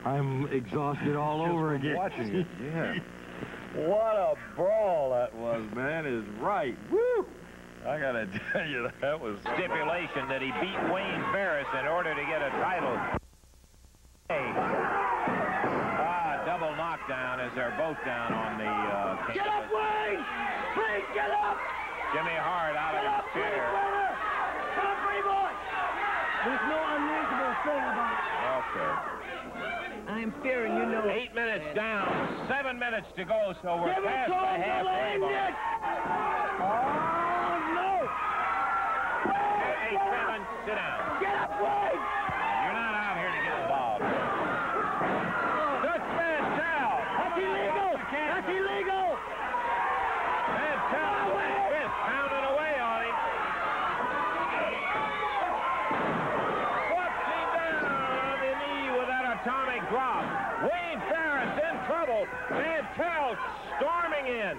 I'm exhausted all over again. Watching it, yeah. What a brawl that was, man, is right. Woo! I gotta tell you, that was stipulation that he beat Wayne Farris in order to get a title. Double knockdown as they're both down on the canvas. Get up, Wayne! Please get up! Jimmy Hart out of his chair. Get up, pretty boy! There's no unreasonable thing about it. Okay. I'm fearing you know. 8 minutes down, 7 minutes to go, so we're Give past the halfway mark. Oh, no! Hey, Kevin, sit down. Get up, Wayne! You're not out here to get involved. Dutch Mantell. That's illegal! That's illegal! Mantell with his fist pounding away on him. Flips him down on the knee with that atomic drop. Wayne Farris in trouble. Mantell storming in.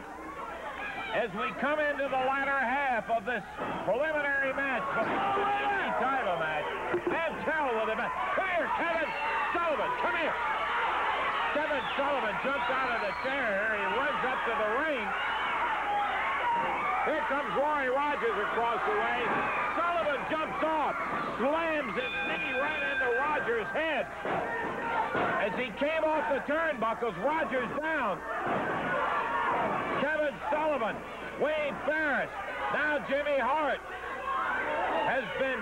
As we come into the latter half of this preliminary match before the title match, Mantell with him. Come here, Kevin Sullivan. Come here. Kevin Sullivan jumps out of the chair. He runs up to the ring. Here comes Roy Rogers across the way. Sullivan jumps off, slams his knee right into Rogers' head. As he came off the turnbuckles, Rogers down. Kevin Sullivan, Wayne Farris, now Jimmy Hart has been,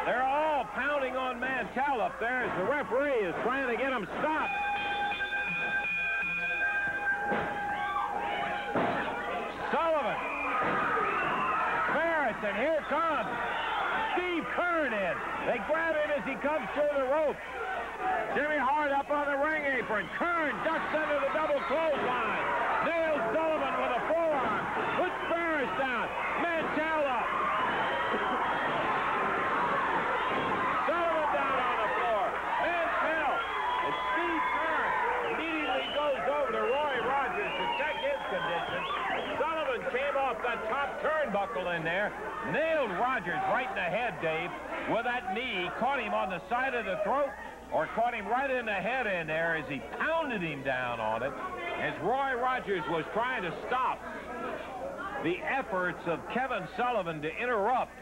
they're all pounding on Mantell up there as the referee is trying to get him stopped. Sullivan, Farris, and here comes Keirn in. They grab him as he comes through the rope. Jimmy Hart up on the ring apron. Keirn ducks under the double clothesline. Nails Sullivan with a forearm. Puts Farris down. Mantell up. Sullivan down on the floor. Mantell. And Keirn immediately goes over to Roy Rogers to check his condition. Sullivan came off that top turnbuckle in there. Nailed Rogers right in the head, Dave, with that knee. Caught him on the side of the throat, or caught him right in the head in there as he pounded him down on it, as Roy Rogers was trying to stop the efforts of Kevin Sullivan to interrupt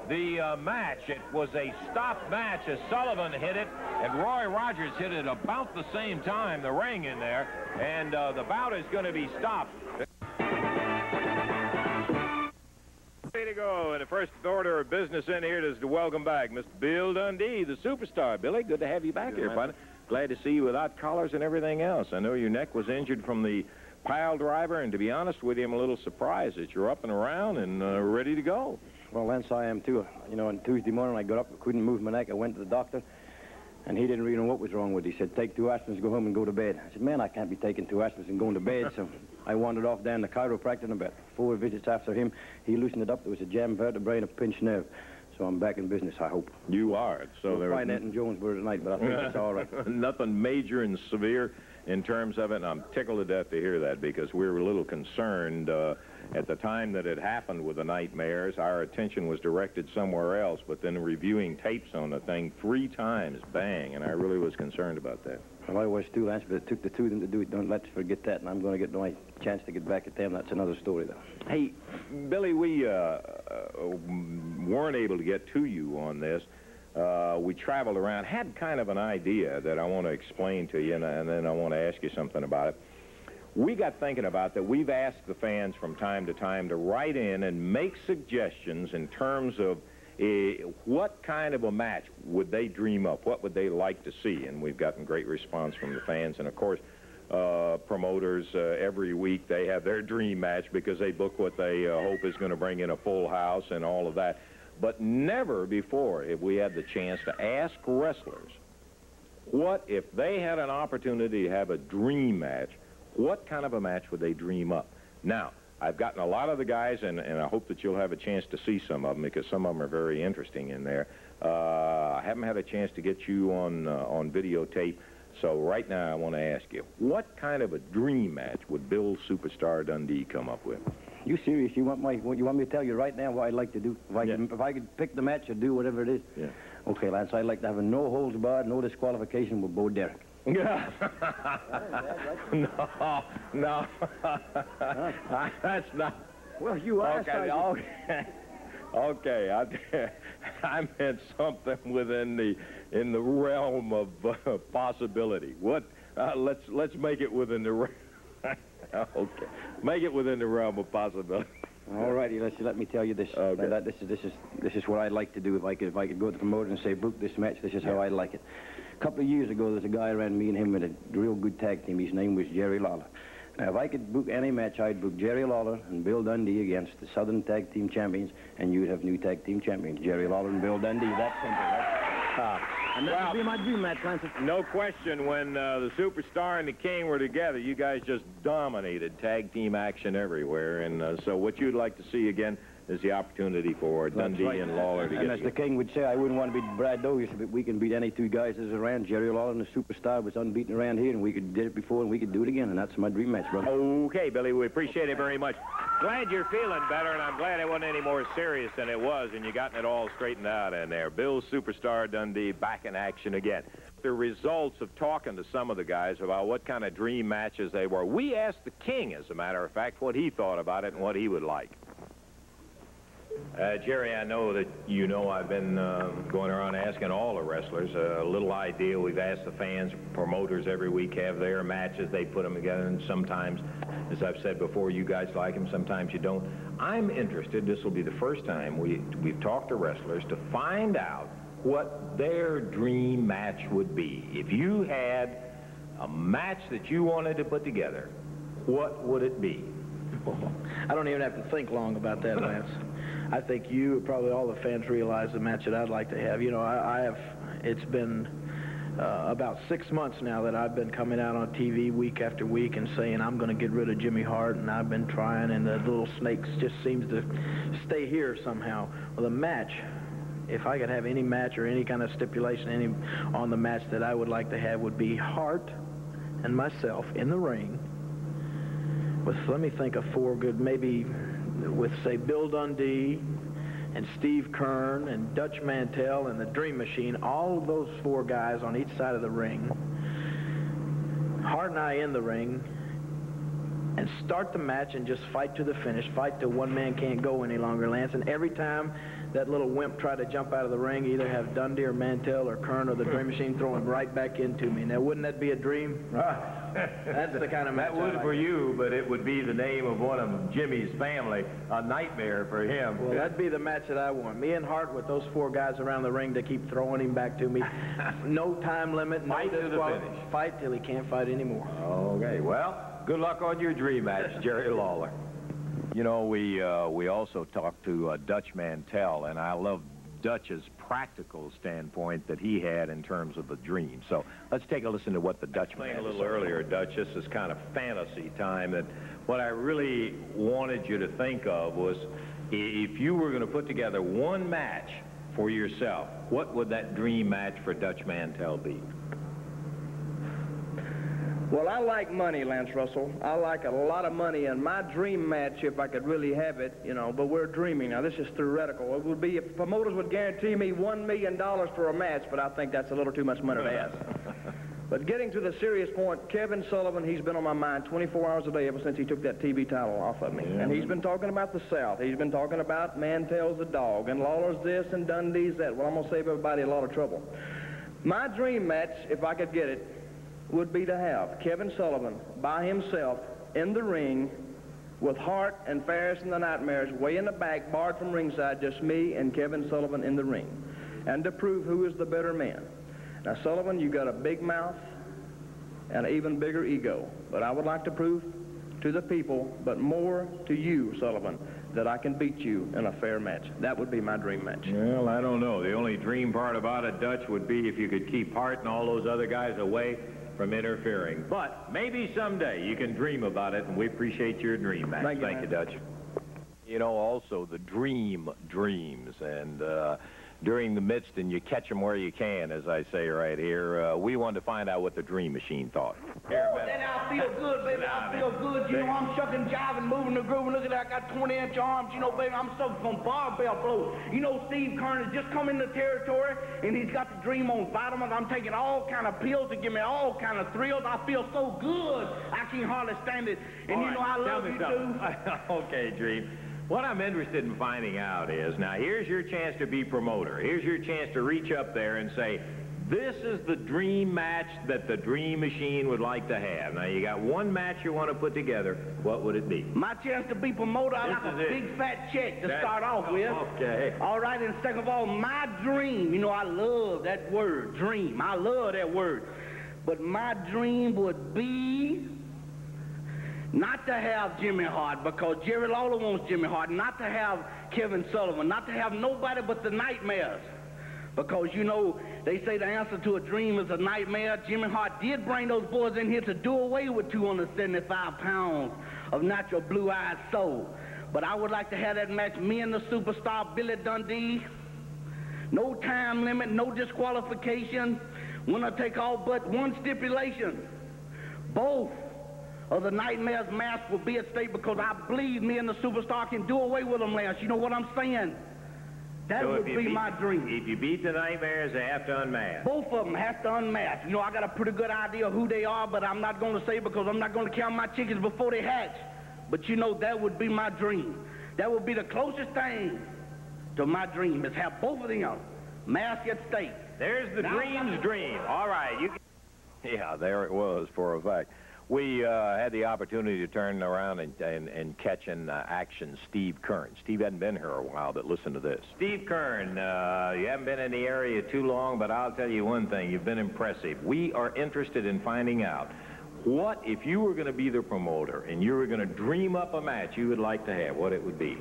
the match. It was a stop match as Sullivan hit it, and Roy Rogers hit it about the same time, the ring in there, and the bout is going to be stopped. Way to go. And the first order of business in here is to welcome back Mr. Bill Dundee, the superstar. Billy, good to have you back here, buddy. Glad to see you without collars and everything else. I know your neck was injured from the pile driver, and to be honest with you, I'm a little surprised that you're up and around and ready to go. Well, Lance, I am too. You know, on Tuesday morning I got up, couldn't move my neck. I went to the doctor, and he didn't really know what was wrong with it. He said, take 2 aspirins, go home and go to bed. I said, man, I can't be taking 2 aspirins and going to bed. So I wandered off down to the chiropractor, and about 4 visits after him, he loosened it up. There was a jammed vertebrae and a pinched nerve. So I'm back in business, I hope. You are. So we'll find that in Jonesboro tonight, but I think it's all right. Nothing major and severe in terms of it, and I'm tickled to death to hear that, because we were a little concerned at the time that it happened with the Nightmares. Our attention was directed somewhere else, but then reviewing tapes on the thing 3 times, bang, and I really was concerned about that. Well, I was too, Lance, but it took the 2 of them to do it. Don't let's forget that, and I'm going to get my chance to get back at them. That's another story, though. Hey, Billy, we weren't able to get to you on this. We traveled around, had kind of an idea that I want to explain to you, and then I want to ask you something about it. We got thinking about that. We've asked the fans from time to time to write in and make suggestions in terms of what kind of a match would they dream up, what would they like to see, and we've gotten great response from the fans. And of course, promoters every week, they have their dream match because they book what they hope is going to bring in a full house and all of that. But never before have we had the chance to ask wrestlers, what if they had an opportunity to have a dream match, what kind of a match would they dream up? Now, I've gotten a lot of the guys, and I hope that you'll have a chance to see some of them, because some of them are very interesting in there. I haven't had a chance to get you on videotape, so right now I want to ask you, what kind of a dream match would Bill Superstar Dundee come up with? You serious? You want me to tell you right now what I'd like to do? If I could pick the match or do whatever it is? Yeah. Okay, Lance, I'd like to have a no-holds-barred, no disqualification with Bo Derek. No. That's not. Well, you asked. Okay. I meant something within the realm of possibility. What? Let's make it within the realm. Okay. Make it within the realm of possibility. All righty, let me tell you this. Okay. This is what I'd like to do if I could go to the promoter and say, book this match. This is how I like it. A couple of years ago, there's a guy around me and him with a real good tag team. His name was Jerry Lawler. Now, if I could book any match, I'd book Jerry Lawler and Bill Dundee against the Southern Tag Team Champions, and you'd have new tag team champions, Jerry Lawler and Bill Dundee. That's simple. And that would be my dream match, Clancy. No question, when the Superstar and the King were together, you guys just dominated tag team action everywhere. And so what you'd like to see again is the opportunity for Dundee and Lawler to get And as the King would say, I wouldn't want to beat Brad Douglas, but we can beat any two guys that's around. Jerry Lawler and the Superstar was unbeaten around here, and we did it before, and we could do it again, and that's my dream match, brother. Okay, Billy, we appreciate it very much. Glad you're feeling better, and I'm glad it wasn't any more serious than it was, and you gotten it all straightened out in there. Bill Superstar Dundee back in action again. The results of talking to some of the guys about what kind of dream matches they were. We asked the King, as a matter of fact, what he thought about it and what he would like. Jerry, I know that you know I've been going around asking all the wrestlers a little idea. We've asked the fans, promoters every week have their matches. They put them together, and sometimes, as I've said before, you guys like them, sometimes you don't. I'm interested, this will be the first time we've talked to wrestlers to find out what their dream match would be. If you had a match that you wanted to put together, what would it be? I don't even have to think long about that, Lance. I think you, probably all the fans, realize the match that I'd like to have. You know, it's been about 6 months now that I've been coming out on TV week after week and saying I'm going to get rid of Jimmy Hart, and I've been trying, and the little snakes just seems to stay here somehow. Well, the match, if I could have any match or any kind of stipulation on the match that I would like to have, would be Hart and myself in the ring with, let me think of 4 good, maybe with, say, Bill Dundee and Steve Keirn and Dutch Mantell and the Dream Machine, all of those 4 guys on each side of the ring, Hart and I in the ring, and start the match and just fight to the finish, fight till one man can't go any longer, Lance. And every time that little wimp tried to jump out of the ring, either have Dundee or Mantell or Keirn or the Dream Machine throw him right back into me. Now, wouldn't that be a dream? That's the kind of match that would for you, but it would be the name of one of Jimmy's family, a nightmare for him. Well, that'd be the match that I want. Me and Hart with those 4 guys around the ring to keep throwing him back to me. No time limit, no fight to the finish. Fight till he can't fight anymore. Okay, well, good luck on your dream match, Jerry Lawler. You know, we also talked to Dutch Mantell, and I love Dutch's practical standpoint that he had in terms of the dream. So let's take a listen to what the Dutch man a little earlier, Dutch. This is kind of fantasy time. And what I really wanted you to think of was, if you were going to put together one match for yourself, what would that dream match for Dutch Mantell be? Well, I like money, Lance Russell. I like a lot of money, and my dream match, if I could really have it, you know, but we're dreaming. Now, this is theoretical. It would be if promoters would guarantee me $1 million for a match, but I think that's a little too much money to ask. But getting to the serious point, Kevin Sullivan, he's been on my mind 24 hours a day ever since he took that TV title off of me. Yeah. And he's been talking about the South. He's been talking about Mantell's the dog, and Lawler's this, and Dundee's that. Well, I'm going to save everybody a lot of trouble. My dream match, if I could get it, would be to have Kevin Sullivan by himself in the ring with Hart and Farris and the Nightmares way in the back, barred from ringside, just me and Kevin Sullivan in the ring, and to prove who is the better man. Now, Sullivan, you got a big mouth and an even bigger ego, but I would like to prove to the people, but more to you, Sullivan, that I can beat you in a fair match. That would be my dream match. Well, I don't know. The only dream part about it, Dutch, would be if you could keep Hart and all those other guys away from interfering. But maybe someday you can dream about it, and we appreciate your dream match. Thank you, Dutch. You know, also the dream dreams, and during the midst, and you catch them where you can, as I say right here. We wanted to find out what the Dream Machine thought. Here, Then I feel good, baby. I feel good. You know, I'm shucking, jiving, moving the groove. Look at that. I got 20-inch arms. You know, baby, I'm sucking from barbell blows. You know, Steve Keirn has just come in the territory, and he's got the Dream on vitamins. I'm taking all kind of pills to give me all kind of thrills. I feel so good, I can hardly stand it. And all you know, right, I love you too. Okay, Dream. What I'm interested in finding out is, now here's your chance to be promoter. Here's your chance to reach up there and say, this is the dream match that the Dream Machine would like to have. Now, you got one match you want to put together. What would it be? My chance to be promoter, I like a big fat check to start off with. Okay. All right, and second of all, my dream. You know, I love that word, dream. I love that word. But my dream would be not to have Jimmy Hart, because Jerry Lawler wants Jimmy Hart, not to have Kevin Sullivan, not to have nobody but the Nightmares. Because, you know, they say the answer to a dream is a nightmare. Jimmy Hart did bring those boys in here to do away with 275 pounds of natural blue-eyed soul. But I would like to have that match, me and the superstar Billy Dundee. No time limit, no disqualification. Winner take all, but one stipulation. Both of the Nightmares match will be at stake, because I believe me and the superstar can do away with them, Lance. You know what I'm saying? That would be my dream. If you beat the Nightmares, they have to unmask. Both of them have to unmask. You know, I got a pretty good idea of who they are, but I'm not going to say, because I'm not going to count my chickens before they hatch. But, you know, that would be my dream. That would be the closest thing to my dream, is have both of them mask at stake. There's the Dream's dream. All right. Yeah, there it was, for a fact. We had the opportunity to turn around and catch in action Steve Keirn. Steve hadn't been here a while, but listen to this. Steve Keirn, you haven't been in the area too long, but I'll tell you one thing. You've been impressive. We are interested in finding out what, if you were going to be the promoter and you were going to dream up a match you would like to have, what it would be.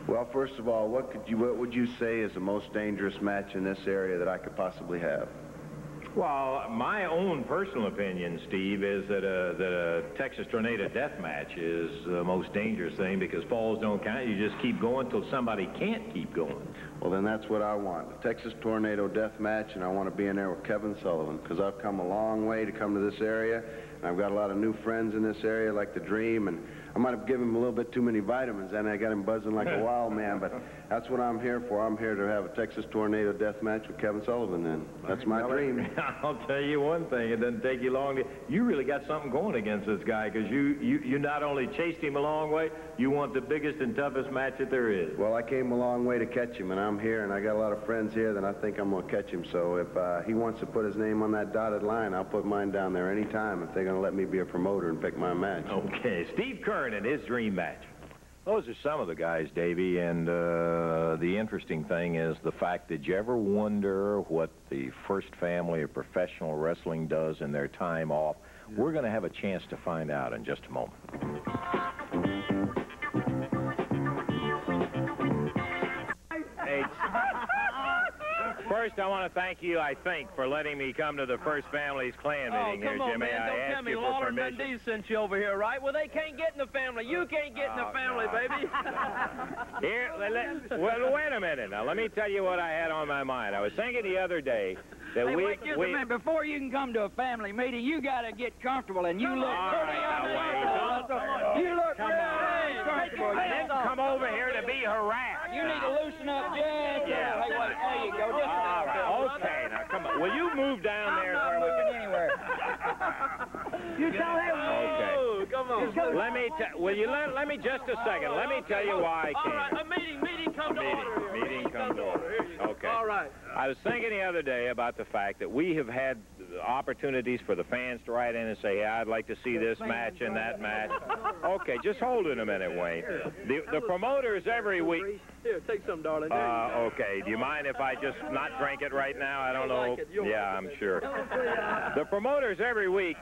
Well, first of all, what would you say is the most dangerous match in this area that I could possibly have? Well, my own personal opinion, Steve, is that a Texas Tornado death match is the most dangerous thing, because falls don't count. You just keep going till somebody can't keep going. Well, then that's what I want. A Texas Tornado death match, and I want to be in there with Kevin Sullivan, because I've come a long way to come to this area, and I've got a lot of new friends in this area, like the Dream, and I might have given him a little bit too many vitamins, and I got him buzzing like a wild man, but that's what I'm here for. I'm here to have a Texas Tornado death match with Kevin Sullivan, then. That's my dream. I'll tell you one thing, it doesn't take you long. You really got something going against this guy, because you not only chased him a long way, you want the biggest and toughest match that there is. Well, I came a long way to catch him, and I'm here, and I got a lot of friends here, then I think I'm going to catch him. So if he wants to put his name on that dotted line, I'll put mine down there anytime if they're going to let me be a promoter and pick my match. Okay, Steve Keirn and his dream match. Those are some of the guys, Davey, and the interesting thing is the fact, did you ever wonder what the First Family of professional wrestling does in their time off? Yeah. We're going to have a chance to find out in just a moment. First, I want to thank you, I think, for letting me come to the First Family's clan meeting here, Jimmy. Man, don't tell me Lawler and Dundee sent you over here, right? Well, they can't get in the family. You can't get in the family, baby. Here, well, wait a minute. Now, let me tell you what I had on my mind. I was thinking the other day that wait just a minute. Before you can come to a family meeting, you got to get comfortable, and you look pretty uncomfortable. You look pretty uncomfortable. I didn't come over here to be harassed. You need to loosen up just yeah. Hey, wait, there you go. Just okay, now come on. Will you move down there where we can anywhere? You tell him. Okay. Come on. Let me just a second. Let me tell you why I came. All right, a meeting come to order here. Meeting come to order. Okay. All right. I was thinking the other day about the fact that we have had opportunities for the fans to write in and say, hey, I'd like to see this match and that match. Okay, just hold it a minute, Wayne. The promoters every week. Here, take some, darling. Okay, do you mind if I just not drink it right now? I don't know. Yeah, I'm sure. The promoters every week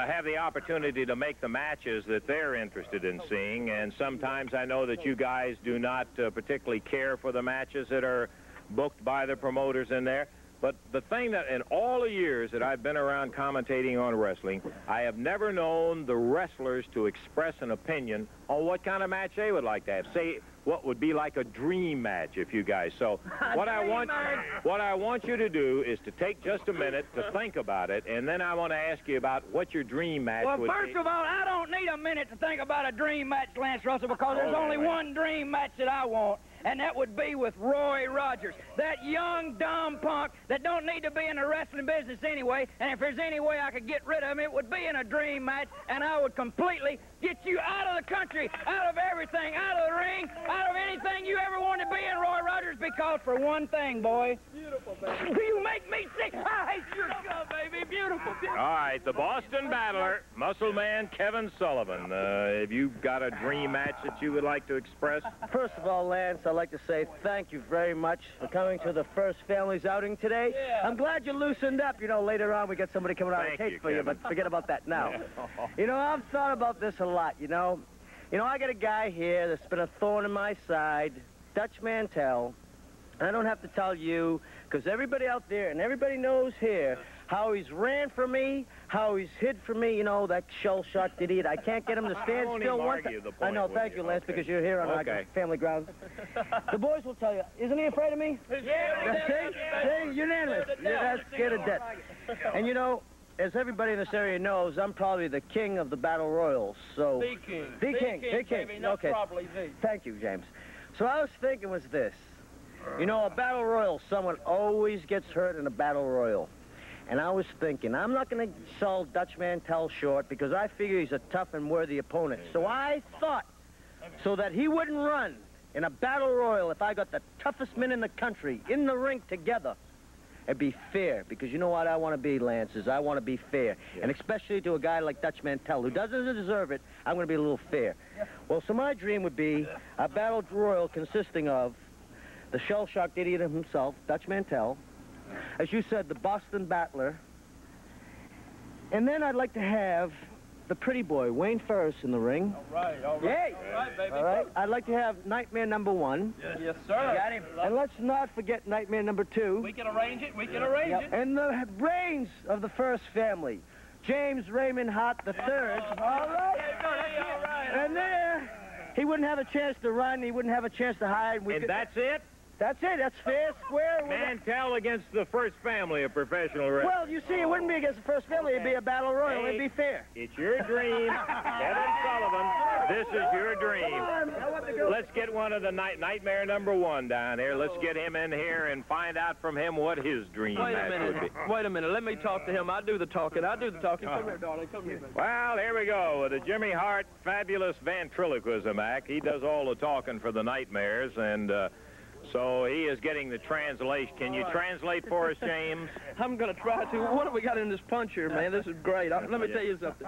have the opportunity to make the matches that they're interested in seeing, and sometimes I know that you guys do not particularly care for the matches that are booked by the promoters in there. But the thing that in all the years that I've been around commentating on wrestling, I have never known the wrestlers to express an opinion on what kind of match they would like to have. Say, what would be like a dream match if you guys. So what I want you to do is to take just a minute to think about it, and then I want to ask you about what your dream match would be. Well, first of all, I don't need a minute to think about a dream match, Lance Russell, because there's only one dream match that I want, and that would be with Roy Rogers, that young, dumb punk that don't need to be in the wrestling business anyway, and if there's any way I could get rid of him, it would be in a dream match, and I would completely get you out of the country, out of everything, out of the ring, out of anything you ever wanted to be in, Roy Rogers, because for one thing, boy, beautiful, baby. You make me sick. I hate your stuff, baby. Beautiful. All right, the Boston Battler, Muscle Man Kevin Sullivan. Have you got a dream match that you would like to express? First of all, Lance, I'd like to say thank you very much for coming to the First Family's outing today. Yeah. I'm glad you loosened up. You know, later on we got somebody coming out of tape for you, but forget about that now. You know, I've thought about this a lot, you know. I got a guy here that's been a thorn in my side, Dutch Mantell. And I don't have to tell you, because everybody out there and everybody knows here how he's ran for me, how he's hid for me, you know, that shell-shocked idiot. I can't get him to stand still one time. I know, thank you, Lance, because you're here on our family grounds. The boys will tell you, isn't he afraid of me? Yeah. See, unanimous. That's scared of death. And you know, as everybody in this area knows, I'm probably the king of the battle royals. So The king. The king. Baby, not Okay. probably the. Thank you, James. So I was thinking was this. You know, a battle royal, someone always gets hurt in a battle royal. And I was thinking, I'm not going to sell Dutch Mantell short because I figure he's a tough and worthy opponent. So I thought, so that he wouldn't run in a battle royal if I got the toughest men in the country in the ring together, it'd be fair. Because you know what I want to be, Lance, is I want to be fair. Yeah. And especially to a guy like Dutch Mantell, who doesn't deserve it, I'm going to be a little fair. Yeah. Well, so my dream would be a battle royal consisting of the shell-shocked idiot himself, Dutch Mantell, as you said, the Boston Battler, and then I'd like to have the pretty boy, Wayne Farris, in the ring. All right. Yay! All right, baby. All right. I'd like to have Nightmare number 1. Yes, sir. Got him. And let's not forget Nightmare number 2. We can arrange it. It. And the brains of the First Family, James Raymond Hart III. All right. And there, he wouldn't have a chance to run. He wouldn't have a chance to hide. And that's it? That's it. That's fair, square. Mantell against the First Family of professional wrestling. Well, you see, it wouldn't be against the First Family. It'd be a battle royal. Hey, it'd be fair. It's your dream. Kevin Sullivan, this is your dream. Let's get one of the Nightmare number 1 down here. Let's get him in here and find out from him what his dream match would be. Wait a minute. Let me talk to him. I do the talking. Come here, darling. Come here, baby. Well, here we go with the Jimmy Hart Fabulous Ventriloquism Act. He does all the talking for the Nightmares, and so he is getting the translation. Can you translate for us, James? I'm going to try to. What have we got in this punch here, man? This is great. Let me tell you something.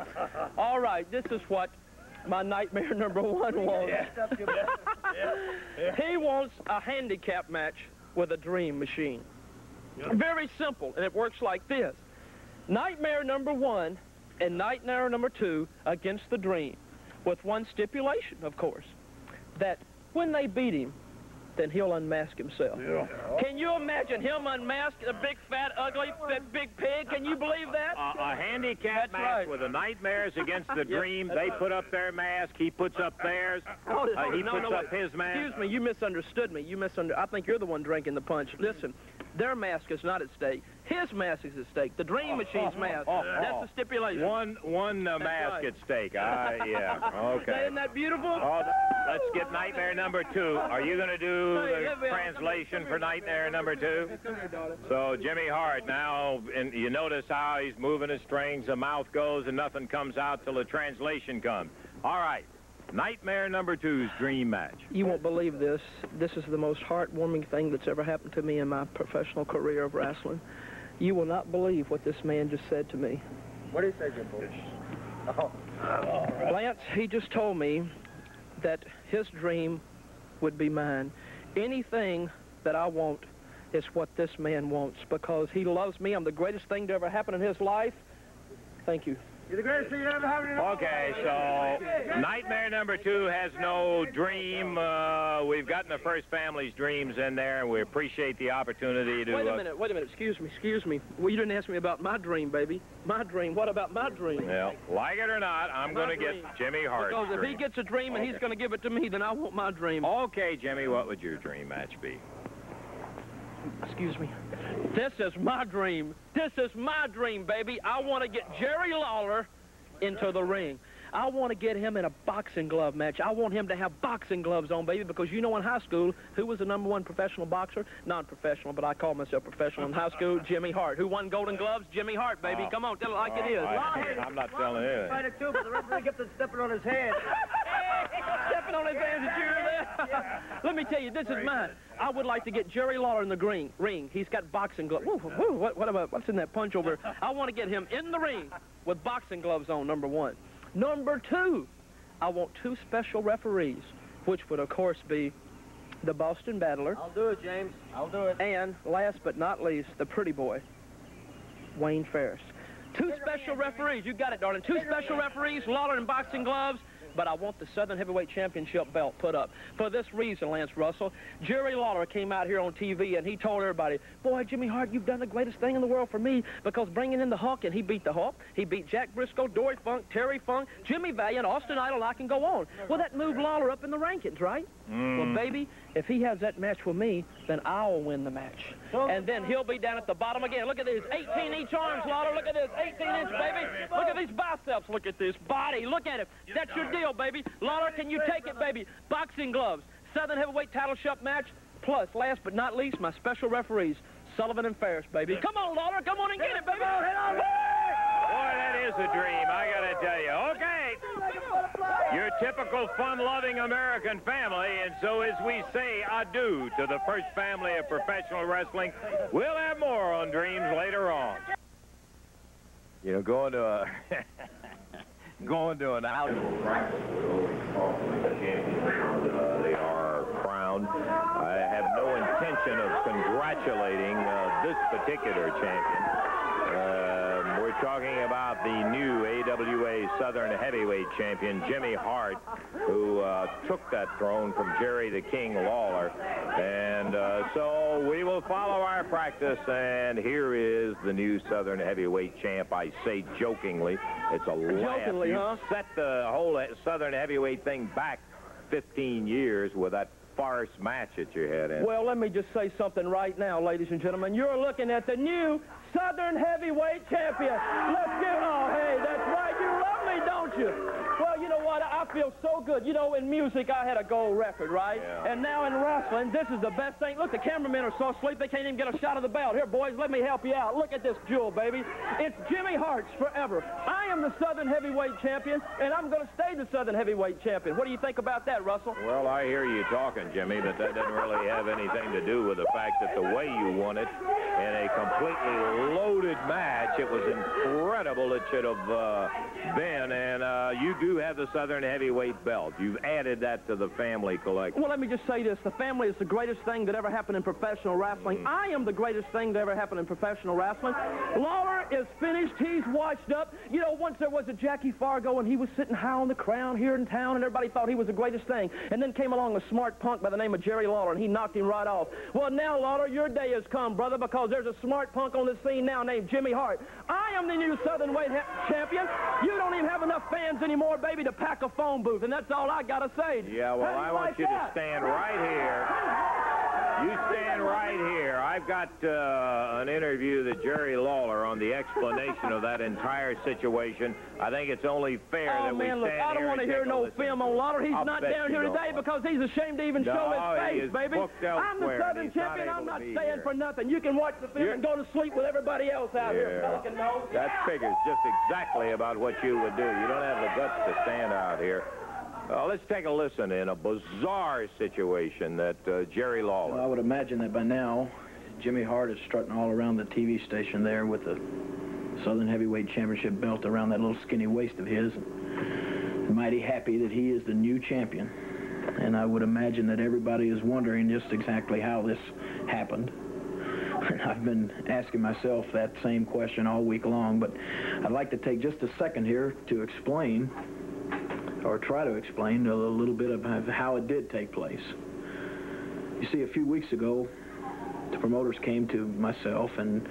All right, this is what my Nightmare number 1 wants. He wants a handicap match with a dream machine. Very simple, and it works like this. Nightmare number 1 and Nightmare number 2 against the dream, with one stipulation, of course, that when they beat him, then he'll unmask himself. Yeah. Can you imagine him unmasked, a big, fat, ugly, big pig? Can you believe that? A handicap match with the Nightmares against the Dream. They put up their mask. He puts up theirs. He puts up his mask. Excuse me. You misunderstood me. I think you're the one drinking the punch. Listen, their mask is not at stake. His mask is at stake. The Dream Machine's mask. That's the stipulation. One mask at stake. Yeah. Okay. Isn't that beautiful? Let's get Nightmare number 2. Are you going to do the translation for Nightmare number 2? So Jimmy Hart now, and you notice how he's moving his strings, the mouth goes and nothing comes out till the translation comes. All right, Nightmare number 2's dream match. You won't believe this. This is the most heartwarming thing that's ever happened to me in my professional career of wrestling. You will not believe what this man just said to me. What did he say, Jim Bush? Lance, he just told me that his dream would be mine. Anything that I want is what this man wants because he loves me. I'm the greatest thing to ever happen in his life. Thank you. You're the greatest thing that ever happened in Okay, so nightmare number 2 has no dream. We've gotten the first family's dreams in there, and we appreciate the opportunity to... Wait a minute. Excuse me. Well, you didn't ask me about my dream, baby. My dream. What about my dream? Well, like it or not, I'm going to get Jimmy Hart's Because if dream. he gets a dream and he's going to give it to me, then I want my dream. Okay, Jimmy, what would your dream match be? Excuse me. This is my dream. This is my dream, baby. I want to get Jerry Lawler into the ring. I want to get him in a boxing glove match. I want him to have boxing gloves on, baby, because you know in high school, who was the #1 professional boxer? Non-professional, but I call myself professional in high school, Jimmy Hart. Who won Golden Gloves? Jimmy Hart, baby. Come on, tell it like it is. I'm not telling you. Fight it too, but the referee kept on stepping on his head. Stepping on his hands, did you hear that? Let me tell you, this is mine. I would like to get Jerry Lawler in the ring. He's got boxing gloves. What's in that punch over? I want to get him in the ring with boxing gloves on, #1. Number 2, I want 2 special referees, which would, of course, be the Boston Battler. I'll do it, James. I'll do it. And, last but not least, the pretty boy, Wayne Farris. 2 special referees. You got it, darling. 2 special referees, Lawler in boxing gloves. But I want the Southern Heavyweight Championship belt put up. For this reason, Lance Russell, Jerry Lawler came out here on TV and he told everybody, boy, Jimmy Hart, you've done the greatest thing in the world for me because bringing in the Hawk, and he beat the Hawk, he beat Jack Briscoe, Dory Funk, Terry Funk, Jimmy Valiant, Austin Idol, I can go on. Well, that moved Lawler up in the rankings, right? Well, baby, if he has that match with me, then I'll win the match. And then he'll be down at the bottom again. Look at these 18-inch arms, Lawler. Look at this, 18-inch, baby. Look at these biceps. Look at this body. Look at it. That's your deal, baby. Lawler, can you take it, baby? Boxing gloves, Southern Heavyweight title shot match, plus, last but not least, my special referees, Sullivan and Farris, baby. Come on, Lawler. Come on and get it, baby. Come on, head on. Boy, that is a dream, I got to tell you. Okay. Your typical fun-loving American family, and so as we say adieu to the first family of professional wrestling, we'll have more on Dreams later on. You know, going to an outdoor practice they are crowned. I have no intention of congratulating this particular champion. We're talking about the new AWA Southern Heavyweight Champion, Jimmy Hart, who took that throne from Jerry the King Lawler. And so we will follow our practice, and here is the new Southern Heavyweight champ. I say jokingly. It's a laugh. Jokingly, huh? Set the whole Southern Heavyweight thing back 15 years with that farce match that you had in. Well, let me just say something right now, ladies and gentlemen. You're looking at the new Southern Heavyweight Champion. Let's give... Oh, hey, that's right. You love me, don't you? Well, you know what? I feel so good. You know, in music, I had a gold record, right? Yeah. And now in wrestling, this is the best thing. Look, the cameramen are so asleep, they can't even get a shot of the belt. Here, boys, let me help you out. Look at this jewel, baby. It's Jimmy Hart's forever. I am the Southern Heavyweight Champion, and I'm going to stay the Southern Heavyweight Champion. What do you think about that, Russell? Well, I hear you talking, Jimmy, but that doesn't really have anything to do with the fact that the way you won it in a completely loaded match, it was incredible it should have been, and you do have the Southern Heavyweight belt. You've added that to the family collection. Well, let me just say this. The family is the greatest thing that ever happened in professional wrestling. I am the greatest thing that ever happened in professional wrestling. Lawler is finished. He's washed up. You know, once there was a Jackie Fargo, and he was sitting high on the crown here in town, and everybody thought he was the greatest thing. And then came along a smart punk by the name of Jerry Lawler, and he knocked him right off. Well, now, Lawler, your day has come, brother, because there's a smart punk on the scene now named Jimmy Hart. I am the new Southern Weight Champion. You don't even have enough fans anymore, baby, to pack a phone booth, and that's all I got to say. Yeah, well, I want you to stand right here. You stand right here. I've got an interview that Jerry Lawler on the explanation of that entire situation. I think it's only fair that we stand look, I don't want to hear no film on Lawler. He's not down here today because he's ashamed to even show his face, baby. I'm the Southern Champion. I'm not staying for nothing. You can watch the film and go to sleep with everybody else out here. Pelican nose. That figures just exactly about what you would do. You don't have the guts to stand out here. Let's take a listen in a bizarre situation that Jerry Lawler... Well, I would imagine that by now, Jimmy Hart is strutting all around the TV station there with the Southern Heavyweight Championship belt around that little skinny waist of his. Mighty happy that he is the new champion. And I would imagine that everybody is wondering just exactly how this happened. I've been asking myself that same question all week long, but I'd like to take just a second here to explain, or try to explain, a little bit of how it did take place. You see, a few weeks ago, the promoters came to myself and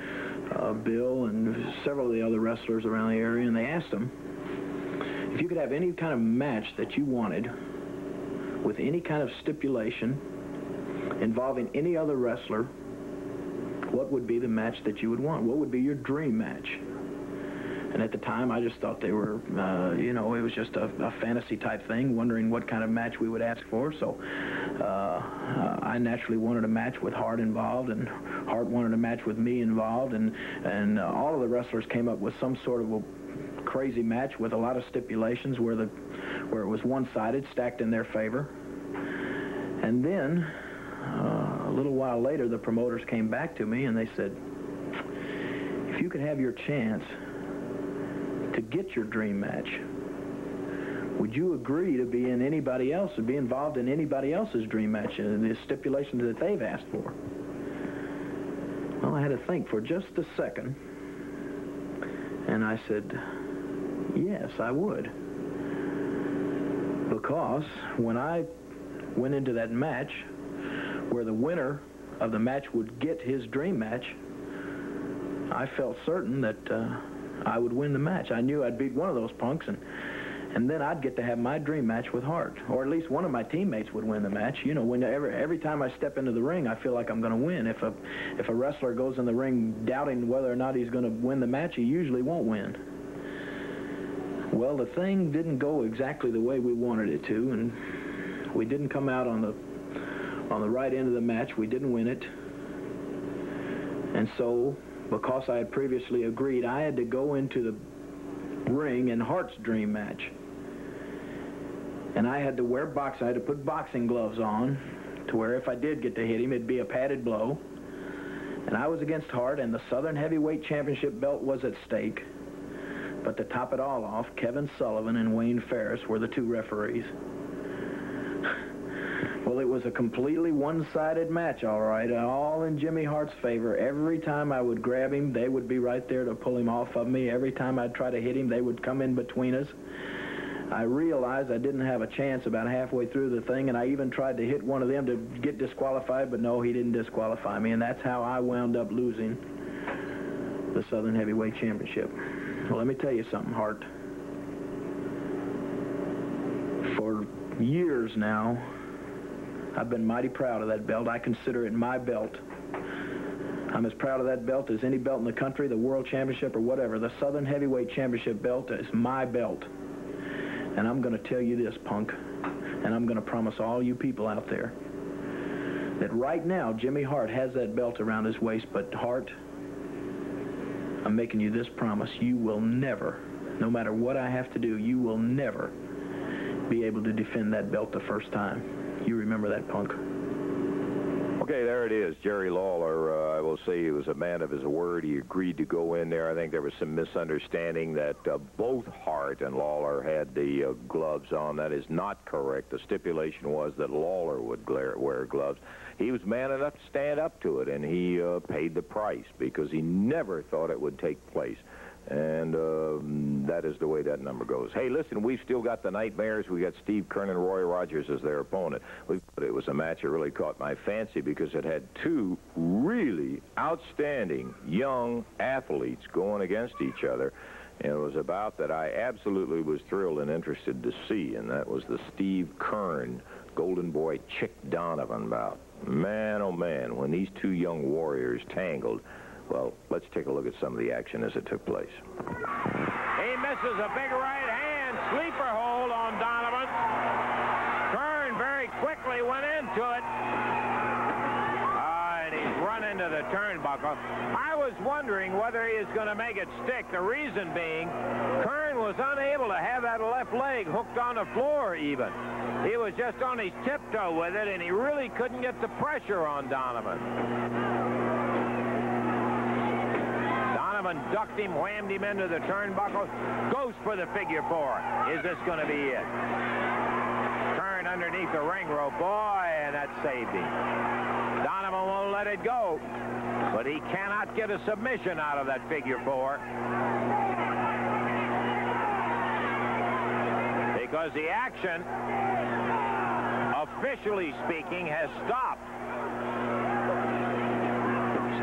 Bill and several of the other wrestlers around the area, and they asked them if you could have any kind of match that you wanted with any kind of stipulation involving any other wrestler, what would be the match that you would want? What would be your dream match? And at the time, I just thought they were, you know, it was just a fantasy type thing, wondering what kind of match we would ask for. So I naturally wanted a match with Hart involved, and Hart wanted a match with me involved, and all of the wrestlers came up with some sort of a crazy match with a lot of stipulations where it was one-sided, stacked in their favor. And then a little while later, the promoters came back to me and they said, if you could have your chance to get your dream match, would you agree to be in anybody else, to be involved in anybody else's dream match, and the stipulations that they've asked for? Well, I had to think for just a second, and I said, yes, I would. Because when I went into that match, where the winner of the match would get his dream match, I felt certain that I would win the match. I knew I'd beat one of those punks, and then I'd get to have my dream match with Hart, or at least one of my teammates would win the match. You know, every time I step into the ring, I feel like I'm going to win. If a wrestler goes in the ring doubting whether or not he's going to win the match, he usually won't win. Well, the thing didn't go exactly the way we wanted it to, and we didn't come out on the right end of the match. We didn't win it. And so, because I had previously agreed, I had to go into the ring in Hart's dream match. And I had to wear I had to put boxing gloves on, to where if I did get to hit him, it'd be a padded blow. And I was against Hart, and the Southern Heavyweight Championship belt was at stake. But to top it all off, Kevin Sullivan and Wayne Farris were the two referees. Well, it was a completely one-sided match, all right, all in Jimmy Hart's favor. Every time I would grab him, they would be right there to pull him off of me. Every time I'd try to hit him, they would come in between us. I realized I didn't have a chance about halfway through the thing, and I even tried to hit one of them to get disqualified, but no, he didn't disqualify me, and that's how I wound up losing the Southern Heavyweight Championship. Well, let me tell you something, Hart. For years now, I've been mighty proud of that belt. I consider it my belt. I'm as proud of that belt as any belt in the country, the World Championship or whatever. The Southern Heavyweight Championship belt is my belt. And I'm going to tell you this, punk, and I'm going to promise all you people out there that right now Jimmy Hart has that belt around his waist, but Hart, I'm making you this promise. You will never, no matter what I have to do, you will never be able to defend that belt the first time. You remember that, punk. Okay, there it is. Jerry Lawler, I will say he was a man of his word. He agreed to go in there. I think there was some misunderstanding that both Hart and Lawler had the gloves on. That is not correct. The stipulation was that Lawler would wear gloves. He was man enough to stand up to it, and he paid the price because he never thought it would take place. And that is the way that number goes. Hey, listen, we've still got the Nightmares. We got Steve Keirn and Roy Rogers as their opponent. It was a match that really caught my fancy because it had two really outstanding young athletes going against each other. And it was a bout that I absolutely was thrilled and interested to see, and that was the Steve Keirn Golden Boy Chick Donovan bout. Man, oh man, when these two young warriors tangled, well, let's take a look at some of the action as it took place. He misses a big right hand sleeper hold on Donovan. Keirn very quickly went into it. And he's run into the turnbuckle. I was wondering whether he is going to make it stick. The reason being, Keirn was unable to have that left leg hooked on the floor even. He was just on his tiptoe with it, and he really couldn't get the pressure on Donovan. Donovan ducked him, whammed him into the turnbuckle, goes for the figure four. Is this going to be it? Keirn underneath the ring rope. Boy, and that saved him. Donovan won't let it go, but he cannot get a submission out of that figure 4. Because the action, officially speaking, has stopped.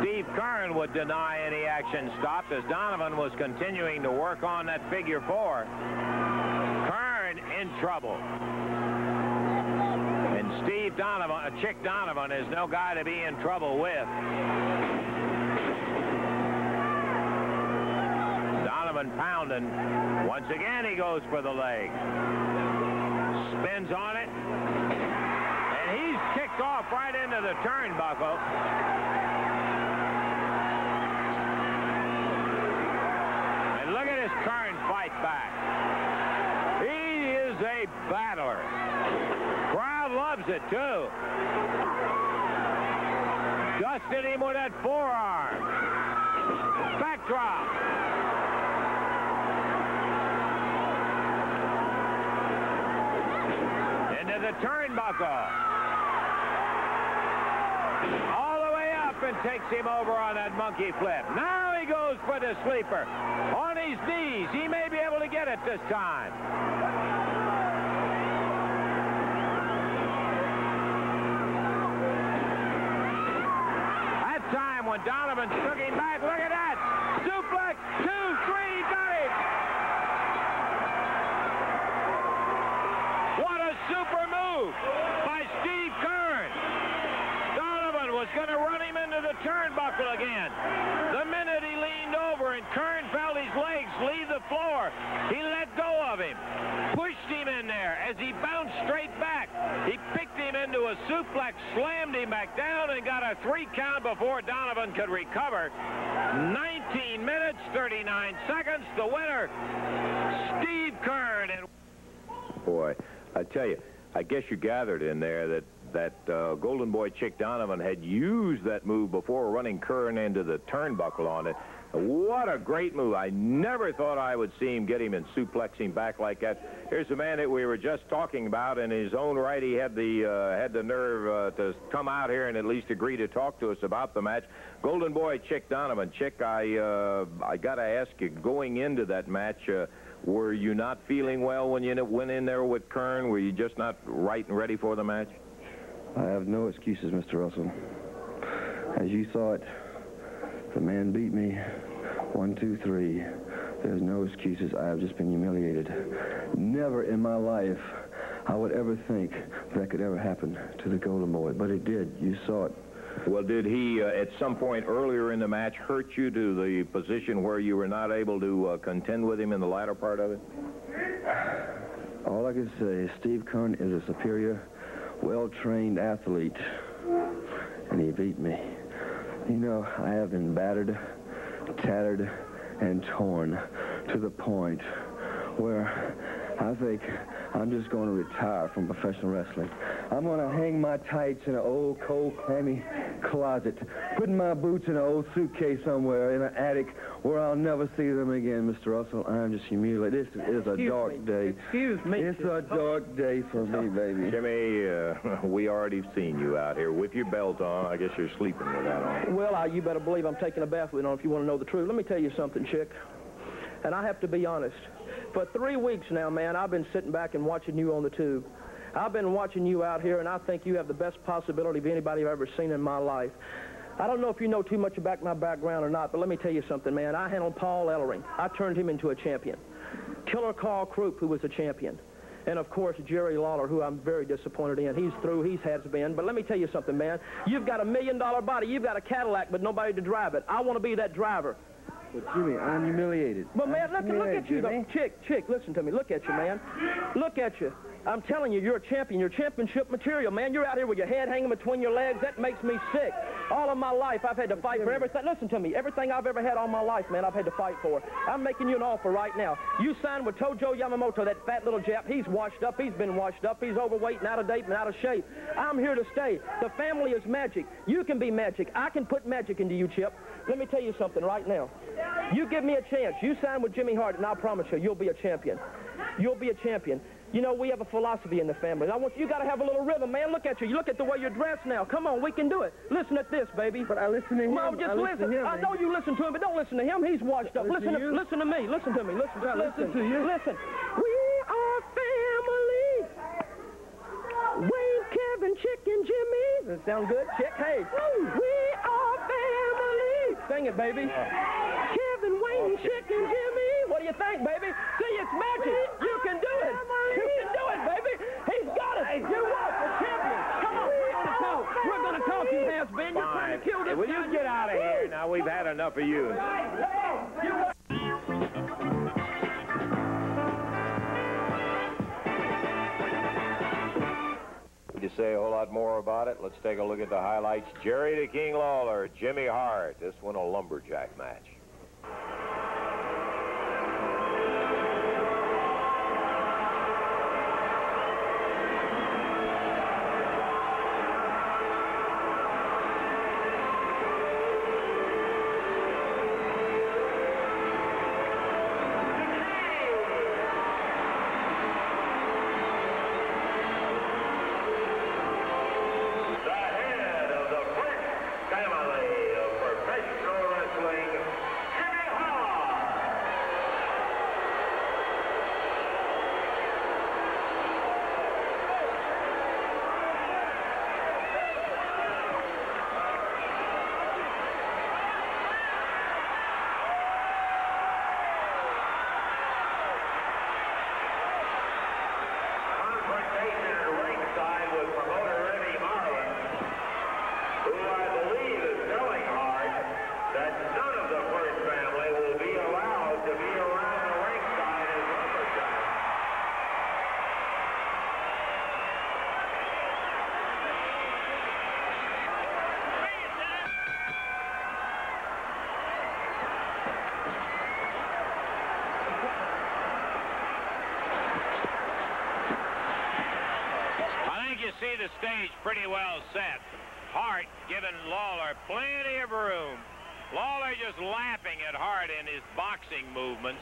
Steve Keirn would deny any action stopped as Donovan was continuing to work on that figure 4. Keirn in trouble. And Steve Donovan, Chick Donovan, is no guy to be in trouble with. Donovan pounding. Once again, he goes for the leg. Spins on it. And he's kicked off right into the turnbuckle. And look at his Keirn fight back. He is a battler. Crowd loves it, too. Dusted him with that forearm. Backdrop. Into the turnbuckle. All the way up and takes him over on that monkey flip. Now he goes for the sleeper. On his knees. He may be able to get it this time. That time when Donovan took him back, look at that. Suplex, 2, 3, got him. What a super move by Steve Keirn. Donovan was going to run him into the turnbuckle again. The minute he leaned over and Keirn felt his legs leave the floor, he let go of him, pushed him in there. As he bounced straight back, he picked him into a suplex, slammed him back down, and got a 3 count before Donovan could recover. 19 minutes, 39 seconds. The winner, Steve Keirn. Boy, I tell you, I guess you gathered in there that Golden Boy Chick Donovan had used that move before running Keirn into the turnbuckle on it. What a great move. I never thought I would see him get him and suplex him back like that. Here's the man that we were just talking about. In his own right, he had the nerve to come out here and at least agree to talk to us about the match. Golden Boy Chick Donovan. Chick, I got to ask you, going into that match, were you not feeling well when you went in there with Keirn? Were you just not right and ready for the match? I have no excuses, Mr. Russell. As you saw it, the man beat me. 1, 2, 3. There's no excuses. I have just been humiliated. Never in my life I would ever think that could ever happen to the Golden Boy, but it did. You saw it. Well, did he, at some point earlier in the match, hurt you to the position where you were not able to contend with him in the latter part of it? All I can say is Steve Keirn is a superior, well-trained athlete, and he beat me. You know, I have been battered, tattered, and torn to the point where I think I'm just going to retire from professional wrestling. I'm going to hang my tights in an old, cold, clammy closet, putting my boots in an old suitcase somewhere in an attic where I'll never see them again, Mr. Russell. I'm just humiliated. This is a dark day. Excuse me. It's a dark day for me, baby. Jimmy, we already seen you out here with your belt on. I guess you're sleeping with that on. Well, you better believe I'm taking a bath with it on if you want to know the truth. Let me tell you something, Chick. And I have to be honest. For 3 weeks now, man, I've been sitting back and watching you on the tube. I've been watching you out here, and I think you have the best possibility of anybody I've ever seen in my life. I don't know if you know too much about my background or not, but let me tell you something, man. I handled Paul Ellering. I turned him into a champion. Killer Carl Krupp, who was a champion. And, of course, Jerry Lawler, who I'm very disappointed in. He's through. He's has been. But let me tell you something, man. You've got $1 million body. You've got a Cadillac, but nobody to drive it. I want to be that driver. But, Jimmy, I'm humiliated. But, man, look at you, though. Chick, listen to me. Look at you, man. Look at you. I'm telling you, you're a champion. You're championship material, man. You're out here with your head hanging between your legs. That makes me sick. All of my life, I've had to fight for everything. Listen to me. Everything I've ever had all my life, man, I've had to fight for. I'm making you an offer right now. You signed with Tojo Yamamoto, that fat little Jap. He's washed up. He's been washed up. He's overweight and out of date and out of shape. I'm here to stay. The family is magic. You can be magic. I can put magic into you, Chip. Let me tell you something right now. You give me a chance. You sign with Jimmy Hart, and I promise you, you'll be a champion. You'll be a champion. You know, we have a philosophy in the family. You got to have a little rhythm, man. Look at you. You look at the way you're dressed now. Come on, we can do it. Listen at this, baby. But I listen to him. No, just listen. I know you listen to him, but don't listen to him. He's washed up. Listen to me. Listen to me. Listen to you. Listen. We are family. Wayne, Kevin, Chick, and Jimmy. Does that sound good? Chick, hey. We are family. Sing it, baby. Kevin, Wayne, Chick, and Jimmy. What do you think, baby? See, it's magic. You can do it. You can do it, baby. He's got it. You are the champion. Come on, we're going to talk. We're going to talk, you has-been. You're trying to kill this Will you get out of here? Now, we've had enough of you. To say a whole lot more about it, let's take a look at the highlights. Jerry the King Lawler, Jimmy Hart. This one a lumberjack match. See the stage pretty well set. Hart giving Lawler plenty of room. Lawler just lapping at Hart in his boxing movements.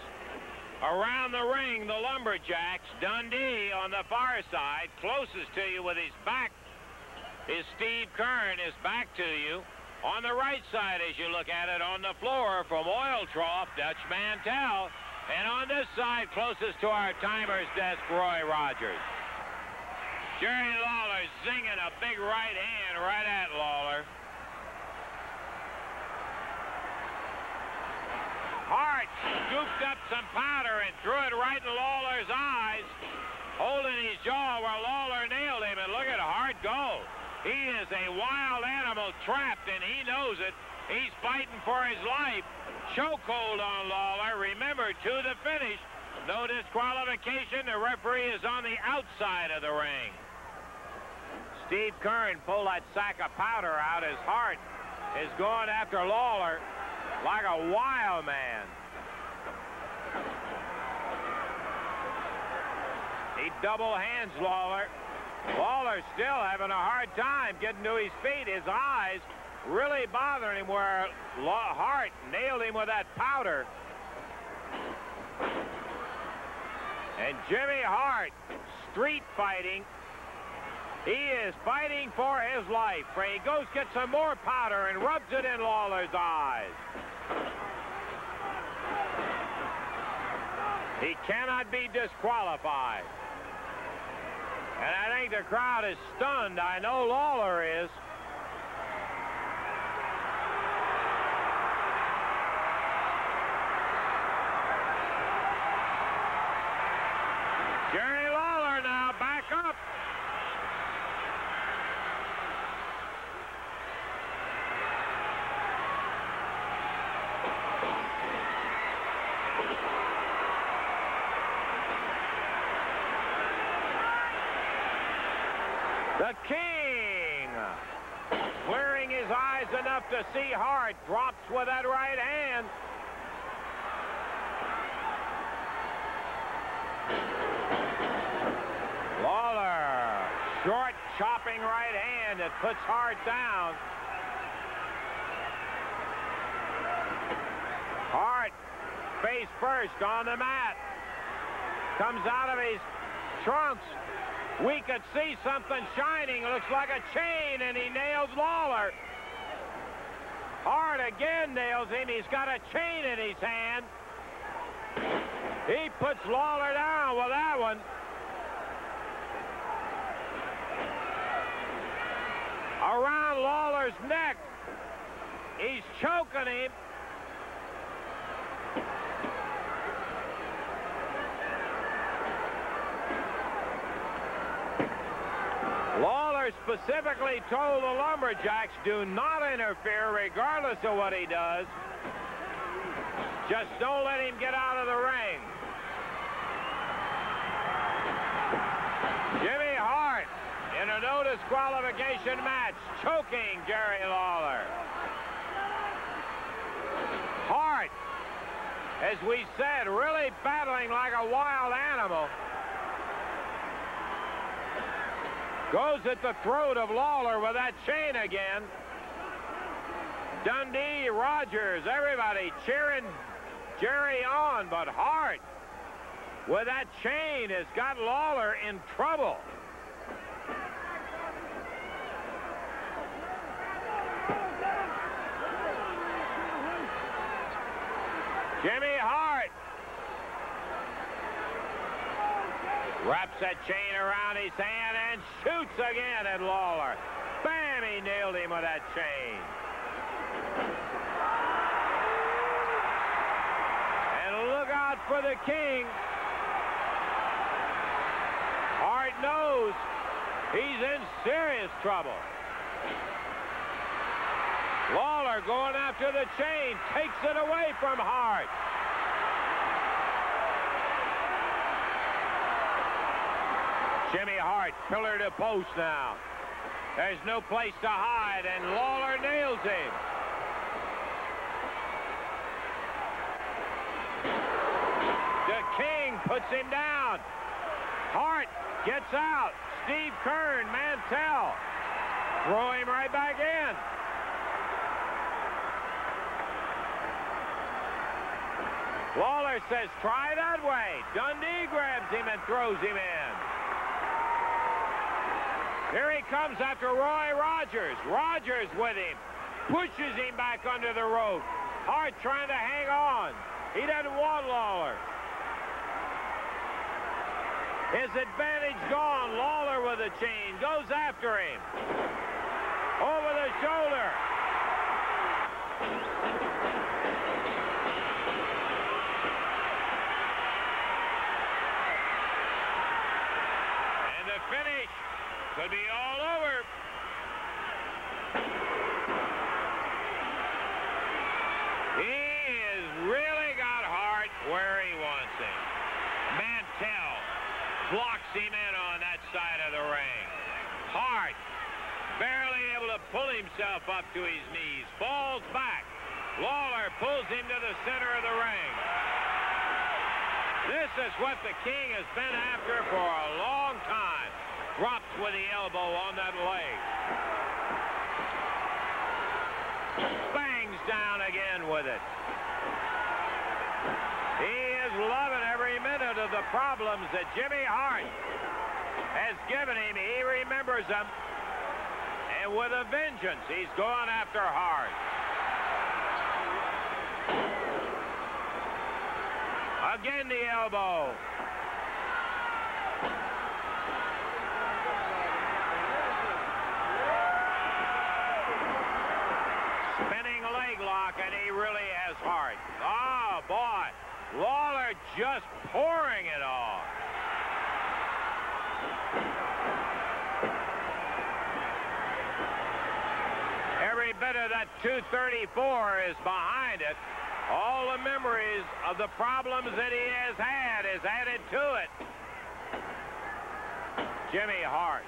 Around the ring, the Lumberjacks. Dundee on the far side, closest to you with his back is Steve Keirn, his back to you. On the right side, as you look at it, on the floor from Oil Trough, Dutch Mantell. And on this side, closest to our timer's desk, Roy Rogers. Jerry Lawler zinging a big right hand right at Lawler. Hart scooped up some powder and threw it right in Lawler's eyes, holding his jaw where Lawler nailed him. And look at Hart go. He is a wild animal trapped, and he knows it. He's fighting for his life. Chokehold on Lawler. Remember, to the finish. No disqualification. The referee is on the outside of the ring. Steve Keirn pulled that sack of powder out as Hart is going after Lawler like a wild man. He double hands Lawler. Lawler still having a hard time getting to his feet. His eyes really bothering him where Hart nailed him with that powder. And Jimmy Hart, street fighting. He is fighting for his life. He goes get some more powder and rubs it in Lawler's eyes. He cannot be disqualified. And I think the crowd is stunned. I know Lawler is. Jerry Lawler now back up. The King, clearing his eyes enough to see Hart, drops with that right hand. Lawler, short chopping right hand that puts Hart down. Hart, face first on the mat. Comes out of his trunks. We could see something shining. Looks like a chain, and he nails Lawler. Hart again nails him. He's got a chain in his hand. He puts Lawler down with that one. Around Lawler's neck. He's choking him. Lawler specifically told the Lumberjacks, do not interfere regardless of what he does. Just don't let him get out of the ring. Jimmy Hart in a no disqualification match, choking Jerry Lawler. Hart, as we said, really battling like a wild animal. Goes at the throat of Lawler with that chain again. Dundee, Rogers, everybody cheering Jerry on, but Hart with that chain has got Lawler in trouble. Jimmy Hart wraps that chain around his hand and shoots again at Lawler. Bam, he nailed him with that chain. And look out for the King. Hart knows he's in serious trouble. Lawler going after the chain, takes it away from Hart. Jimmy Hart, pillar to post now. There's no place to hide, and Lawler nails him. The King puts him down. Hart gets out. Steve Keirn, Mantell. Throw him right back in. Lawler says, try that way. Dundee grabs him and throws him in. Here he comes after Roy Rogers. Rogers with him. Pushes him back under the rope. Hart trying to hang on. He doesn't want Lawler. His advantage gone. Lawler with a chain. Goes after him. Over the shoulder. And the finish could be all over. He has really got Hart where he wants him. Mantell blocks him in on that side of the ring. Hart barely able to pull himself up to his knees. Falls back. Lawler pulls him to the center of the ring. This is what the King has been after for a long time. Drops with the elbow on that leg. Bangs down again with it. He is loving every minute of the problems that Jimmy Hart has given him. He remembers them. And with a vengeance, he's going after Hart. Again the elbow. Spinning leg lock, and he really has Hart. Oh, boy. Lawler just pouring it on. Every bit of that 234 is behind it. All the memories of the problems that he has had is added to it. Jimmy Hart.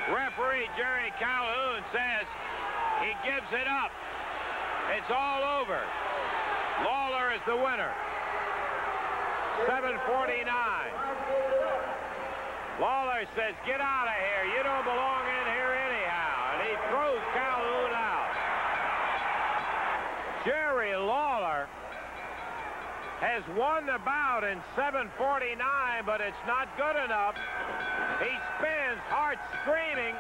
Referee Jerry Calhoun says he gives it up. It's all over. Lawler is the winner. 7:49. Lawler says, get out of here. You don't belong in here anyhow. And he throws Calhoun out. Jerry Lawler has won the bout in 7:49, but it's not good enough. He spins, Hart screaming.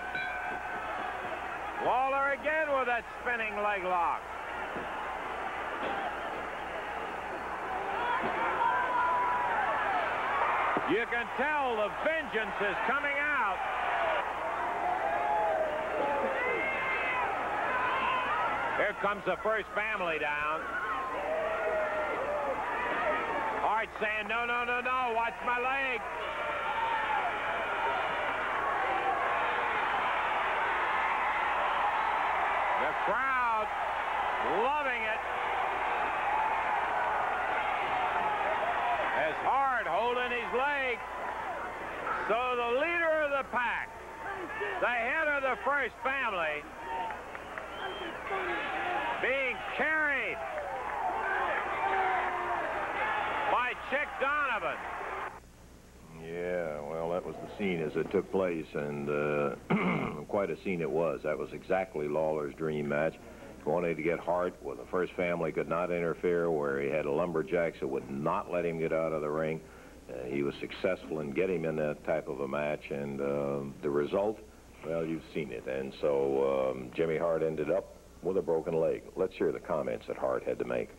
Lawler again with that spinning leg lock. You can tell the vengeance is coming out. Here comes the first family down. Hart saying, no, no, no, no, watch my leg. The crowd loving it. As Hart holding his leg. So the leader of the pack, the head of the first family, being carried by Chick Donovan. Yeah, well, that was the scene as it took place, and quite a scene it was. That was exactly Lawler's dream match. He wanted to get Hart where the first family could not interfere, where he had a Lumberjacks that would not let him get out of the ring. He was successful in getting him in that type of a match, and the result, well, you've seen it. And so Jimmy Hart ended up with a broken leg. Let's hear the comments that Hart had to make.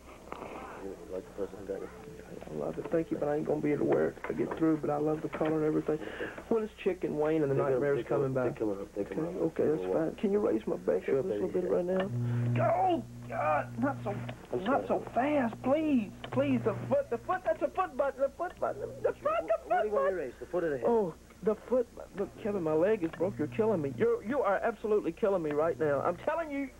I love it. Thank you, but I ain't going to be able to wear it to get through, but I love the color and everything. When is Chick and Wayne and the Nightmares coming back? Okay, that's fine. Can you raise my back up a little bit right now? Oh, God, not so fast, please. Please, the foot, that's a foot button, the foot button. The foot What do you want to raise? The foot or the head? Oh, the foot. Look, Kevin, my leg is broke. You're killing me. You are absolutely killing me right now. I'm telling you.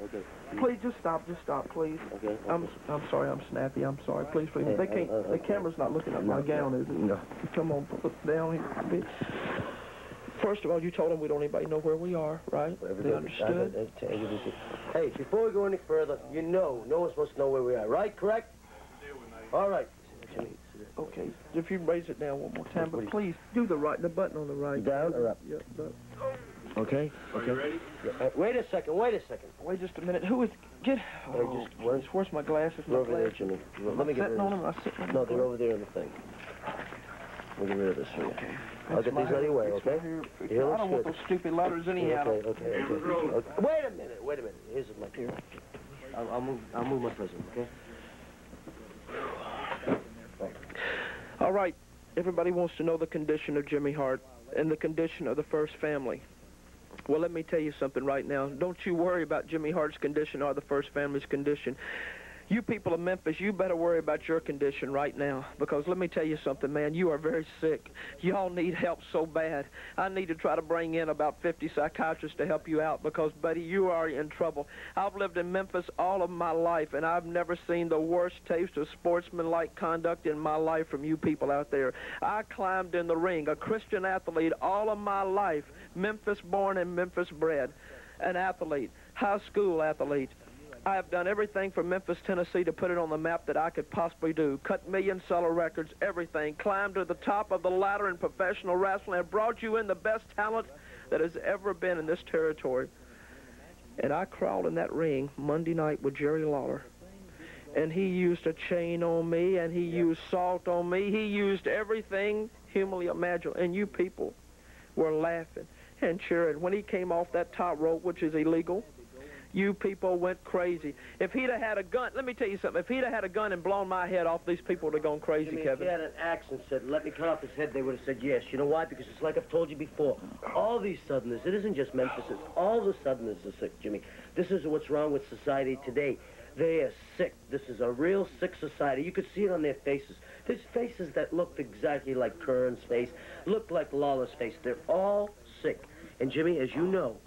Okay. Please, just stop, please. Okay. I'm sorry, I'm snappy. I'm sorry. Please, please. They can't. The camera's not looking at my gown, is it? No. Come on, put it down here a bit. First of all, you told them we don't anybody know where we are, right? They understood? Hey, before we go any further, you know, no one's supposed to know where we are, right? Correct? All right. Okay. If you raise it down one more time, but please do the button on the right. Down or up? Yeah, Okay. Are you ready? Wait a second. Wait just a minute. Who is... where's my glasses? They're over there, Jimmy. Let me get rid of them. No, they're over there in the thing. We'll get rid of this for you. Okay. I'll get these out of your way, okay? I don't want those stupid letters anyhow. Okay. Wait a minute. Here's my here. I'll move my present, okay? All right. Everybody wants to know the condition of Jimmy Hart and the condition of the first family. Well, let me tell you something right now. Don't you worry about Jimmy Hart's condition or the first family's condition. You people of Memphis, you better worry about your condition right now, because let me tell you something, man, you are very sick. Y'all need help so bad. I need to try to bring in about 50 psychiatrists to help you out, because, buddy, you are in trouble. I've lived in Memphis all of my life, and I've never seen the worst taste of sportsmanlike conduct in my life from you people out there. I climbed in the ring, a Christian athlete all of my life, Memphis born and Memphis bred, an athlete, high school athlete. I have done everything from Memphis, Tennessee to put it on the map that I could possibly do. Cut million-seller records, everything. Climbed to the top of the ladder in professional wrestling and brought you in the best talent that has ever been in this territory. And I crawled in that ring Monday night with Jerry Lawler. And he used a chain on me, and he used salt on me. He used everything humanly imaginable. And you people were laughing and cheering. When he came off that top rope, which is illegal, you people went crazy. If he'd have had a gun, let me tell you something. If he'd have had a gun and blown my head off, these people would have gone crazy, Jimmy, Kevin. If he had an axe and said, let me cut off his head, they would have said yes. You know why? Because it's like I've told you before. All these Southerners, it isn't just Memphis, it's all the Southerners are sick, Jimmy. This is what's wrong with society today. They are sick. This is a real sick society. You could see it on their faces. There's faces that looked exactly like Keirn's face, looked like Lawler's face. They're all sick. And, Jimmy, as you know,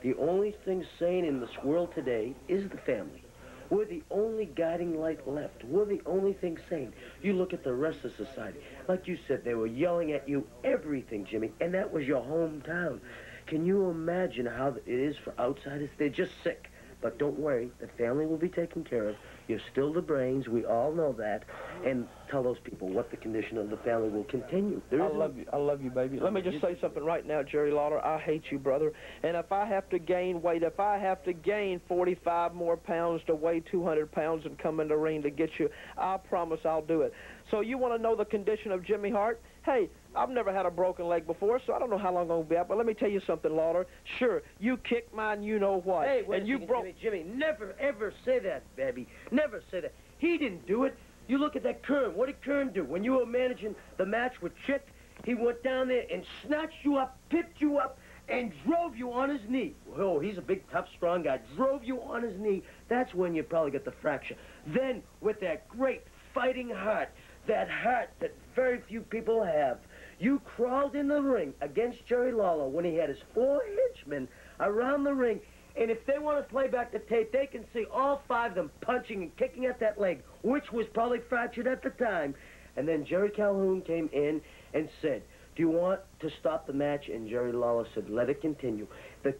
the only thing sane in this world today is the family. We're the only guiding light left. We're the only thing sane. You look at the rest of society. Like you said, they were yelling at you everything, Jimmy, and that was your hometown. Can you imagine how it is for outsiders? They're just sick. But don't worry, the family will be taken care of. You're still the brains. We all know that. And tell those people what the condition of the family will continue. I love you. I love you, baby. Let me just say something right now, Jerry Lawler. I hate you, brother. And if I have to gain weight, if I have to gain 45 more pounds to weigh 200 pounds and come in the ring to get you, I promise I'll do it. So you want to know the condition of Jimmy Hart? Hey, I've never had a broken leg before, so I don't know how long I'm going to be out. But let me tell you something, Lawler. Sure, you kicked mine, you know what. Hey, wait and you broke. Jimmy, never, ever say that, baby. Never say that. He didn't do it. You look at that Keirn. What did Keirn do? When you were managing the match with Chick, he went down there and snatched you up, picked you up, and drove you on his knee. Oh, he's a big, tough, strong guy. Drove you on his knee. That's when you probably get the fracture. Then, with that great fighting heart, that heart that very few people have, you crawled in the ring against Jerry Lawler when he had his 4 henchmen around the ring. And if they want to play back the tape, they can see all 5 of them punching and kicking at that leg, which was probably fractured at the time. And then Jerry Calhoun came in and said, do you want to stop the match? And Jerry Lawler said, let it continue. The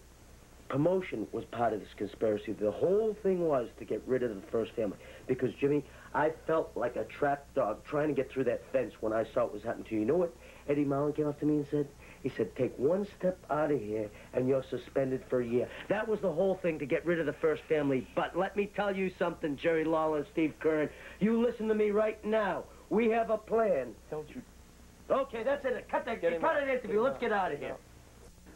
promotion was part of this conspiracy. The whole thing was to get rid of the first family. Because, Jimmy, I felt like a trapped dog trying to get through that fence when I saw what was happening to you. You know what Eddie Marlin came up to me and said? He said, take 1 step out of here, and you're suspended for a year. That was the whole thing, to get rid of the first family. But let me tell you something, Jerry Lawler and Steve Keirn. You listen to me right now. We have a plan. Don't you? Okay, that's it. Cut an interview. Let's get out of here.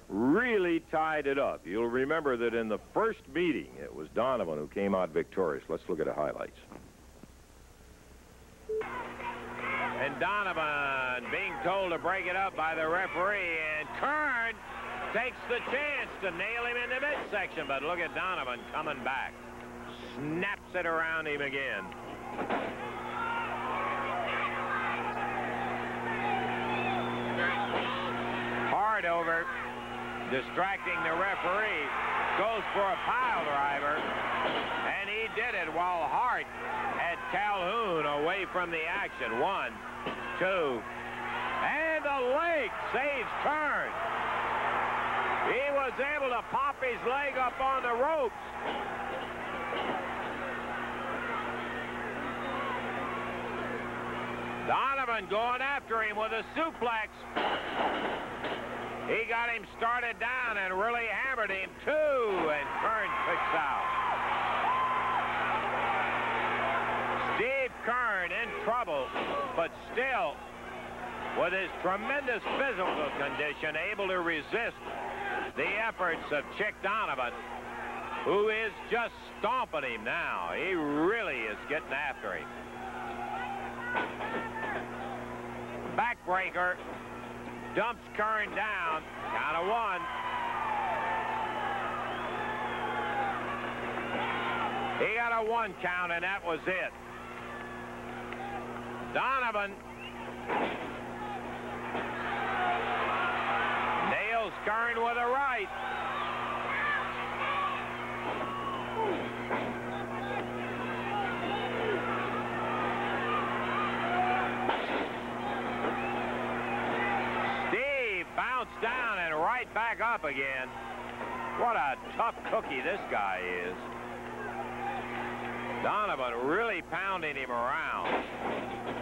Really tied it up. You'll remember that in the first meeting, it was Donovan who came out victorious. Let's look at the highlights. And Donovan being told to break it up by the referee, and Keirn takes the chance to nail him in the midsection, but look at Donovan coming back. Snaps it around him again. Hart over, distracting the referee, goes for a pile driver, and he did it while Hart had Calhoun away from the action. 1, 2, and the leg saves Keirn. He was able to pop his leg up on the ropes. Donovan going after him with a suplex. He got him started down and really hammered him, too, and Keirn picks out. Steve Keirn in trouble, but still, with his tremendous physical condition, able to resist the efforts of Chick Donovan, who is just stomping him now. He really is getting after him. Backbreaker. Dumps Keirn down. Count of 1. He got a 1 count, and that was it. Donovan nails Keirn with a right. Bounced down and right back up again. What a tough cookie this guy is. Donovan really pounding him around.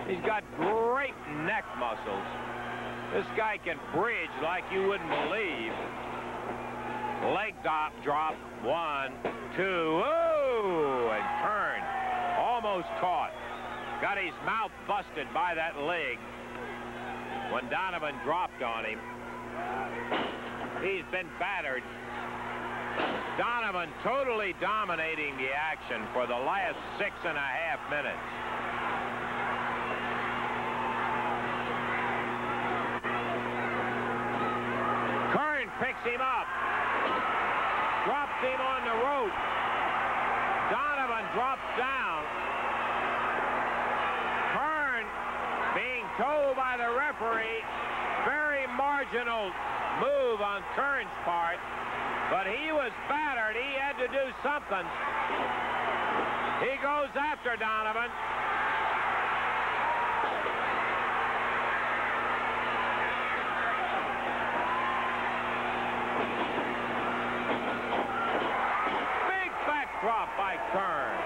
He's got great neck muscles. This guy can bridge like you wouldn't believe. Leg drop. 1, 2. Ooh! And Keirn almost caught. Got his mouth busted by that leg when Donovan dropped on him. He's been battered. Donovan totally dominating the action for the last 6.5 minutes. Keirn picks him up. Drops him on the rope. Donovan drops down. Keirn being told by the referee, very marginal move on Keirn's part, but he was battered. He had to do something. He goes after Donovan. Big backdrop by Keirn.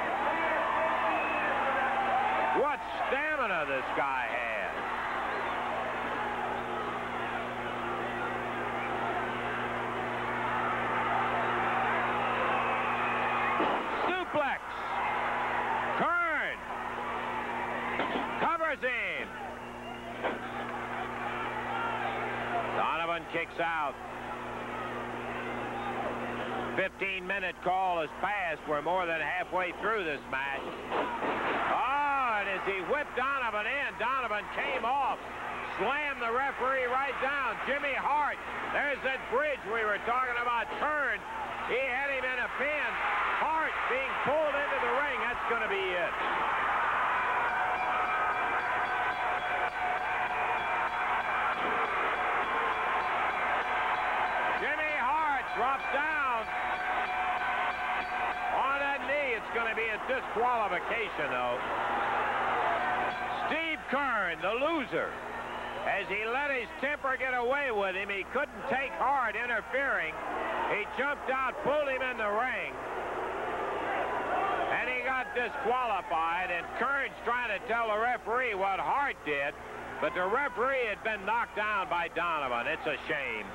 stamina this guy has. Suplex. Keirn covers him. Donovan kicks out. 15-minute call has passed. We're more than halfway through this match. Oh, and as he whipped Donovan in, Donovan came off, slammed the referee right down. Jimmy Hart, there's that bridge we were talking about, turned. He had him in a pin. Hart being pulled into the ring. That's going to be it. Jimmy Hart drops down on that knee. It's going to be a disqualification, though. Steve Keirn, the loser, as he let his temper get away with him, he couldn't take Hart interfering. He jumped out, pulled him in the ring, and he got disqualified. And Keirn's trying to tell the referee what Hart did, but the referee had been knocked down by Donovan. It's a shame.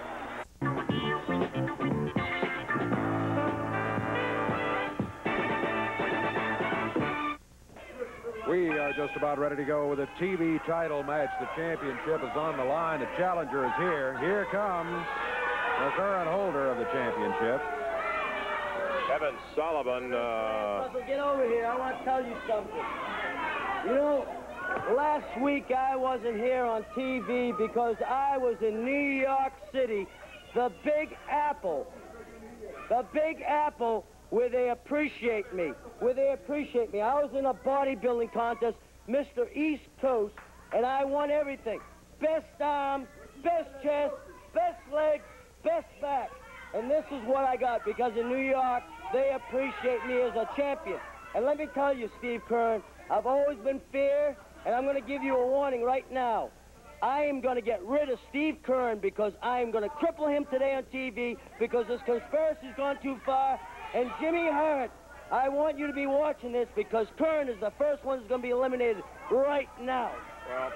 We are just about ready to go with a TV title match. The championship is on the line. The challenger is here. Here comes the current holder of the championship. Kevin Sullivan. Russell, get over here. I want to tell you something. You know, last week I wasn't here on TV because I was in New York City, the Big Apple. The Big Apple, where they appreciate me. Where they appreciate me. I was in a bodybuilding contest, Mr. East Coast, and I won everything. Best arm, best chest, best legs, best back. And this is what I got, because in New York, they appreciate me as a champion. And let me tell you, Steve Keirn, I've always been fair, and I'm going to give you a warning right now. I am going to get rid of Steve Keirn because I am going to cripple him today on TV because this conspiracy's gone too far. And Jimmy Hart, I want you to be watching this because Keirn is the first one that's going to be eliminated right now. Well,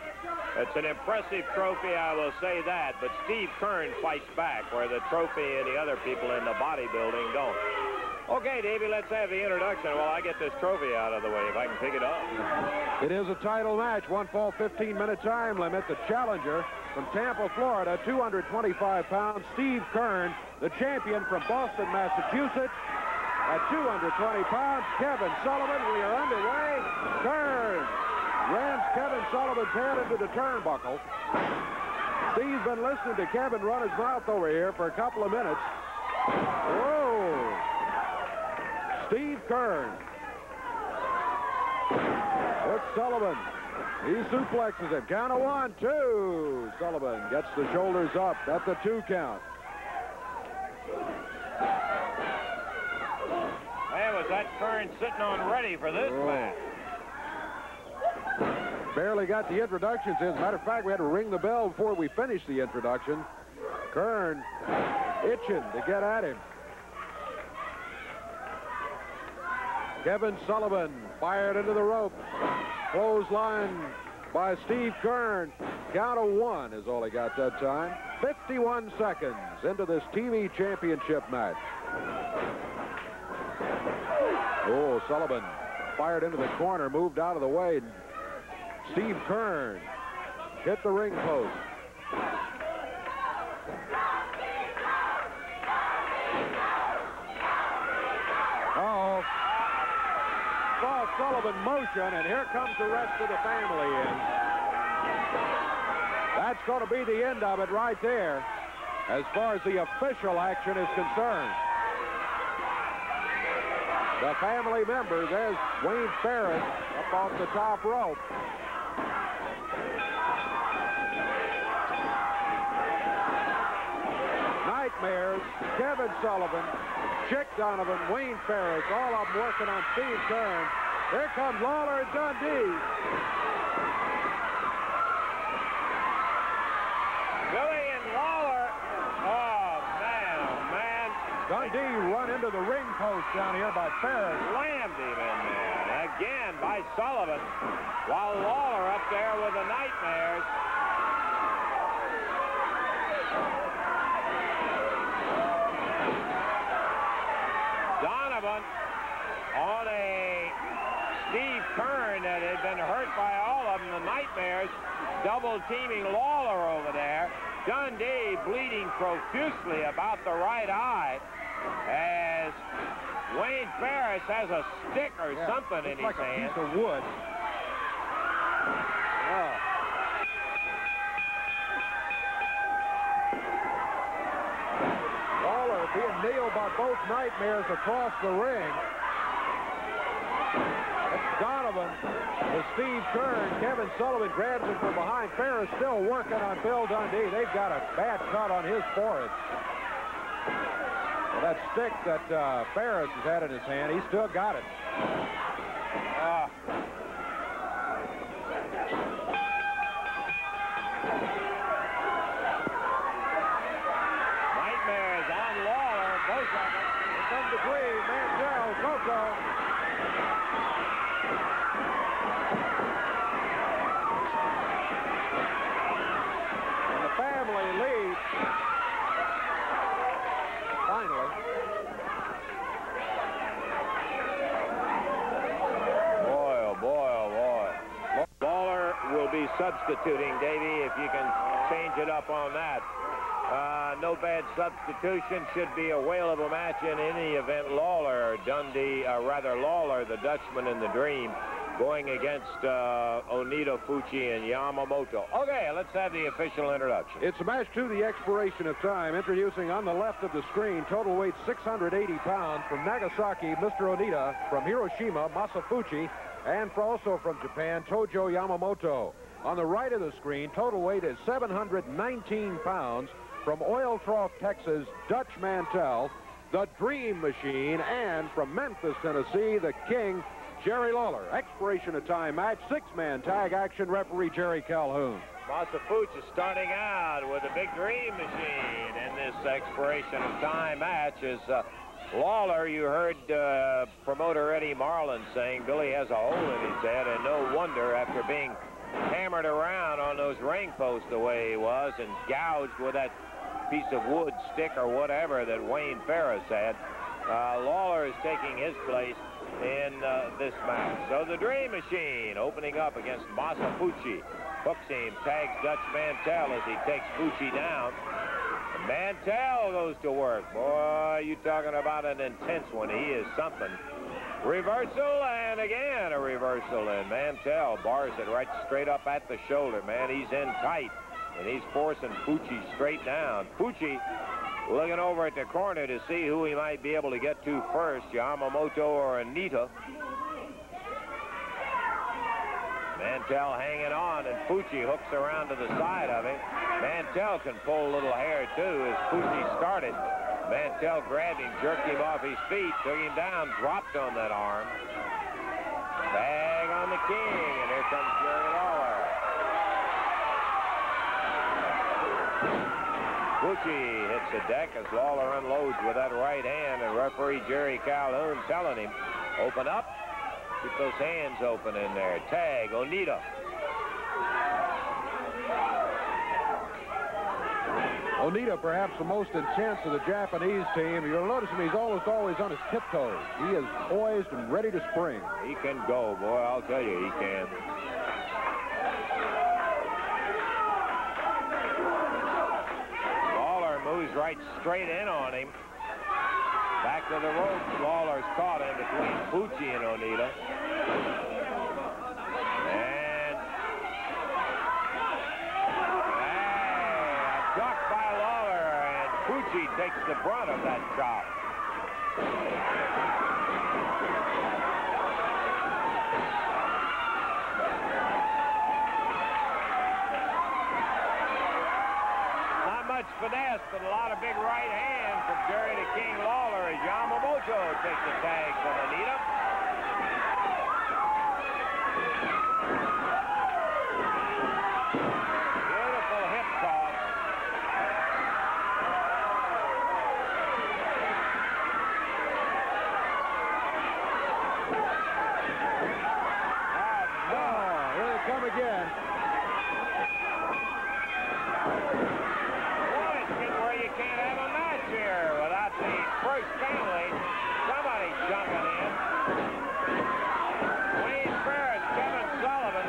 it's an impressive trophy, I will say that, but Steve Keirn fights back where the trophy and the other people in the bodybuilding don't. Okay, Davey, let's have the introduction while I get this trophy out of the way, if I can pick it up. It is a title match, one fall, 15-minute time limit. The challenger from Tampa, Florida, 225 pounds, Steve Keirn, the champion from Boston, Massachusetts, at 220 pounds, Kevin Sullivan. We are underway. Keirn rams Kevin Sullivan's head into the turnbuckle. Steve's been listening to Kevin run his mouth over here for a couple of minutes. Whoa! Steve Keirn. It's Sullivan. He suplexes him. Count of 1, 2. Sullivan gets the shoulders up. That's a 2 count. Man, was that Keirn sitting on ready for this match. Barely got the introductions in. As a matter of fact, we had to ring the bell before we finished the introduction. Keirn itching to get at him. Kevin Sullivan fired into the rope. Clothesline by Steve Keirn. Count of 1 is all he got that time. 51 seconds into this TV championship match. Oh, Sullivan fired into the corner, moved out of the way. Steve Keirn hit the ring post. Uh-oh. Saw Sullivan motion, and here comes the rest of the family in. That's going to be the end of it right there, as far as the official action is concerned. The family members, there's Wayne Farris up off the top rope. Nightmares, Kevin Sullivan, Chick Donovan, Wayne Farris, all of them working on Steve Keirn. Here comes Lawler and Dundee. Billy and Lawler. Oh, man. Dundee run into the ring post down here by Farris. Slammed him in there. again by Sullivan, while Lawler up there with the Nightmares. Donovan on a Steve Keirn that had been hurt by all of them. The Nightmares double-teaming Lawler over there. Dundee bleeding profusely about the right eye as Wayne Farris has a stick or something in his like hand. A piece of wood. Lawler being nailed by both Nightmares across the ring. It's Donovan with Steve Keirn. Kevin Sullivan grabs him from behind. Farris still working on Bill Dundee. They've got a bad cut on his forehead. Well, that stick that Farris has had in his hand, he's still got it. Nightmares on Lawler. Both of them. Here comes the Green. Mantell, Coco. And the family leads. Finally. Boy, oh boy, oh boy. Lawler will be substituting, Davey, if you can change it up on that. No bad substitution. Should be a whale of a match in any event. Lawler, Lawler, the Dutchman in the Dream, going against Onita, Fucci, and Yamamoto. Okay, let's have the official introduction. It's a match to the expiration of time. Introducing on the left of the screen, total weight 680 pounds, from Nagasaki, Mr. Onita. From Hiroshima, Masafuchi. And also from Japan, Tojo Yamamoto. On the right of the screen, total weight is 719 pounds. From Oil Trough, Texas, Dutch Mantell, the Dream Machine. And from Memphis, Tennessee, the King, Jerry Lawler. Expiration of time match, six-man tag action, referee Jerry Calhoun. Masafuchi starting out with a big Dream Machine in this expiration of time match is Lawler. You heard promoter Eddie Marlin saying Billy has a hole in his head, and no wonder after being hammered around on those ring posts the way he was and gouged with that piece of wood, stick, or whatever that Wayne Farris had. Lawler is taking his place in this match. So the Dream Machine opening up against Masafuchi. Hooks him, tags Dutch Mantell as he takes Fucci down. Mantell goes to work. Boy, you talking about an intense one. He is something. Reversal, and again a reversal, and Mantell bars it right straight up at the shoulder, man. He's in tight, and he's forcing Fucci straight down. Fucci looking over at the corner to see who he might be able to get to first, Yamamoto or Anita. Mantell hanging on, and Fucci hooks around to the side of him. Mantell can pull a little hair, too, as Fucci started. Mantell grabbed him, jerked him off his feet, took him down, dropped on that arm. Tag on the King, and here comes Jerry Lawler. Fucci hits the deck as Lawler unloads with that right hand, and referee Jerry Calhoun telling him, open up, keep those hands open in there. Tag, Onita. Onita, perhaps the most intense of the Japanese team. You'll notice him, he's almost always on his tiptoes. He is poised and ready to spring. He can go, boy, I'll tell you, he can. Lawler moves right straight in on him. Back to the ropes. Lawler's caught in between Fucci and Onita. And a duck by Lawler, and Fucci takes the brunt of that chop. Not much finesse, but a lot of big right hands from Jerry the King Lawler as Yamamoto takes the tag from Onita. Beautiful hip toss. can't have a match here without the first family. Somebody jumping in. Wayne Farris Kevin Sullivan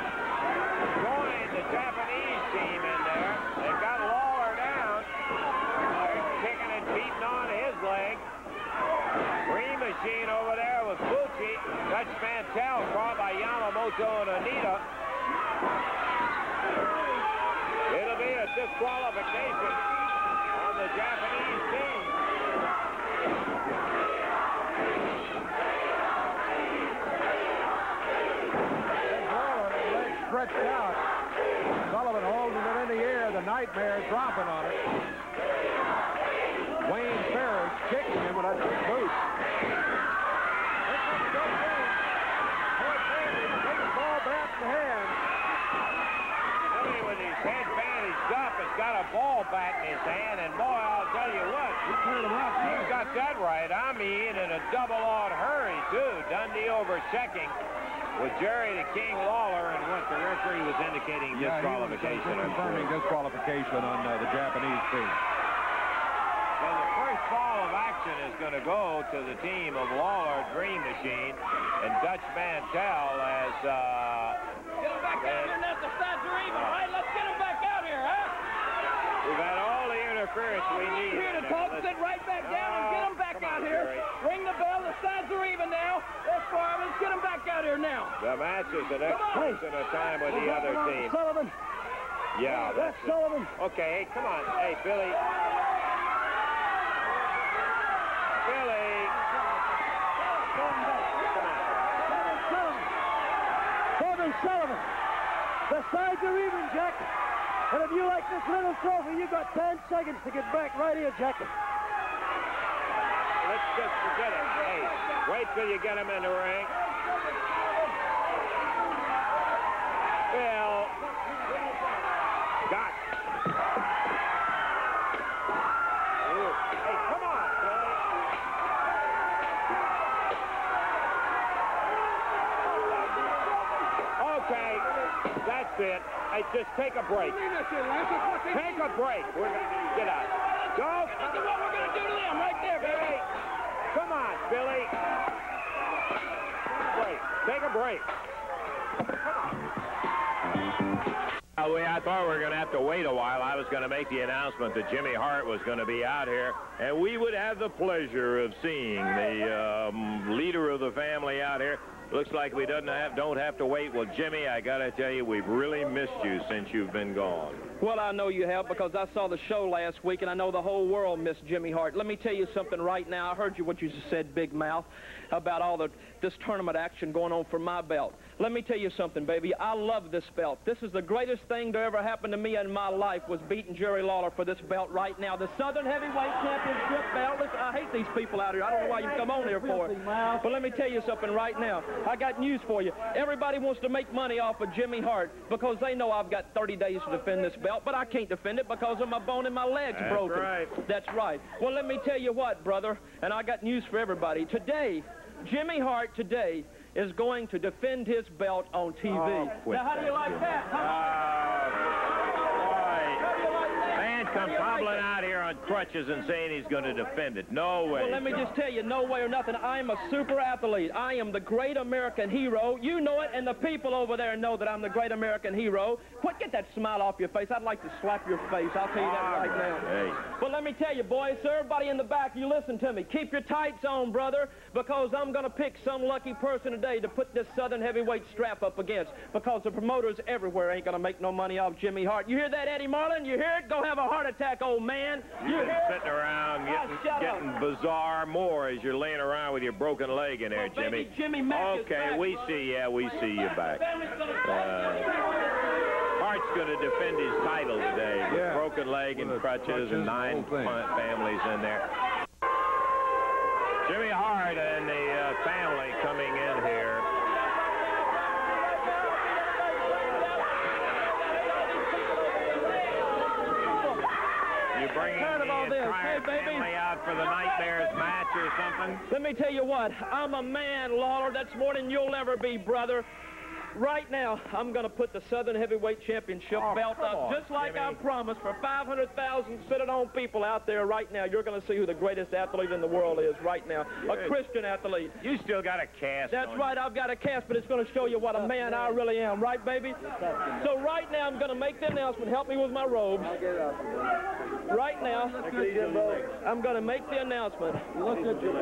joined the Japanese team in there. They've got Lawler down. They're kicking and beating on his leg. Green Machine over there with Bucci. Dutch Mantell caught by Yamamoto and Anita. It'll be a disqualification on the Japanese team. Leg stretched out. Sullivan holding it in the air. The Nightmare dropping on it. Wayne Farris kicking him with a boot. Ball bat in hand. Billy with his head bandaged up has got a ball bat in his hand, and boy, I'll tell you what, he's got that right. I mean, in a double-odd hurry, too. Dundee over checking with Jerry the King Lawler, and what the referee was indicating disqualification. Confirming disqualification on the Japanese team. So the first ball of action is going to go to the team of Lawler, Dream Machine, and Dutch Mantell as... Get them back out here now. The sides are even, right? Let's get them back out here, huh? We've had all the interference we need. Here to talk, sit right back down and get them back out here. Ring the bell. The sides are even now. Let's go. Let's get them back out here now. The match is the next person of time with the other team. Sullivan. Yeah, that's Sullivan. Okay, hey, come on. Hey, Billy. Billy. Kevin Sullivan. The sides are even, Jack. And if you like this little trophy, you got 10 seconds to get back right here, Jack. Let's just forget it. Hey, wait till you get him in the ring. Bill. Got. Hey, come on, Billy. Okay, that's it. Hey, just take a break. Take a break. We're going to get out. Go. This is what we're going to do to them right there, Billy. Come on, Billy. Break. Take a break. I thought we were going to have to wait a while. I was going to make the announcement that Jimmy Hart was going to be out here, and we would have the pleasure of seeing the leader of the family out here. Looks like we don't have to wait. Well, Jimmy, I got to tell you, we've really missed you since you've been gone. Well, I know you have, because I saw the show last week, and I know the whole world missed Jimmy Hart. Let me tell you something right now. I heard what you said, Big Mouth, about all this tournament action going on for my belt. Let me tell you something, baby. I love this belt. This is the greatest thing to ever happen to me in my life, was beating Jerry Lawler for this belt right now. The Southern Heavyweight Championship belt. Listen, I hate these people out here. I don't know why you come on here for it. But let me tell you something right now. I got news for you. Everybody wants to make money off of Jimmy Hart because they know I've got 30 days to defend this belt, but I can't defend it because of my bone in my leg's broken. That's right. That's right. Well, let me tell you what, brother, and I got news for everybody. Today, Jimmy Hart today is going to defend his belt on TV. Now, how do you like that? Man comes hobbling out here on crutches and saying he's going to defend it. No way. Well, let me just tell you, no way or nothing. I am a super athlete. I am the great American hero. You know it, and the people over there know that I'm the great American hero. Quit, get that smile off your face. I'd like to slap your face. I'll tell you that right now. Hey. But let me tell you, boys, so everybody in the back, you listen to me. Keep your tights on, brother, because I'm going to pick some lucky person today to put this Southern Heavyweight strap up against, because the promoters everywhere ain't going to make no money off Jimmy Hart. You hear that, Eddie Marlin? You hear it? Go have a heart attack, old man. You've been sitting around getting bizarre more as you're laying around with your broken leg in there, Jimmy. Okay, we see you back. Hart's going to defend his title today with broken leg and crutches and 9 families in there. Jimmy Hart and the family coming in here. You bringing the entire family out for the Nightmares match or something? Let me tell you what, I'm a man, Lawler. That's more than you'll ever be, brother. Right now, I'm going to put the Southern Heavyweight Championship belt up, just like I promised, for 500,000 sit-at-home people out there right now. You're going to see who the greatest athlete in the world is right now, a Christian athlete. You still got a cast. That's right, I've got a cast, but it's going to show you what a man I really am, right, baby? So right now, I'm going to make the announcement. Help me with my robes. Right now, I'm going to make the announcement.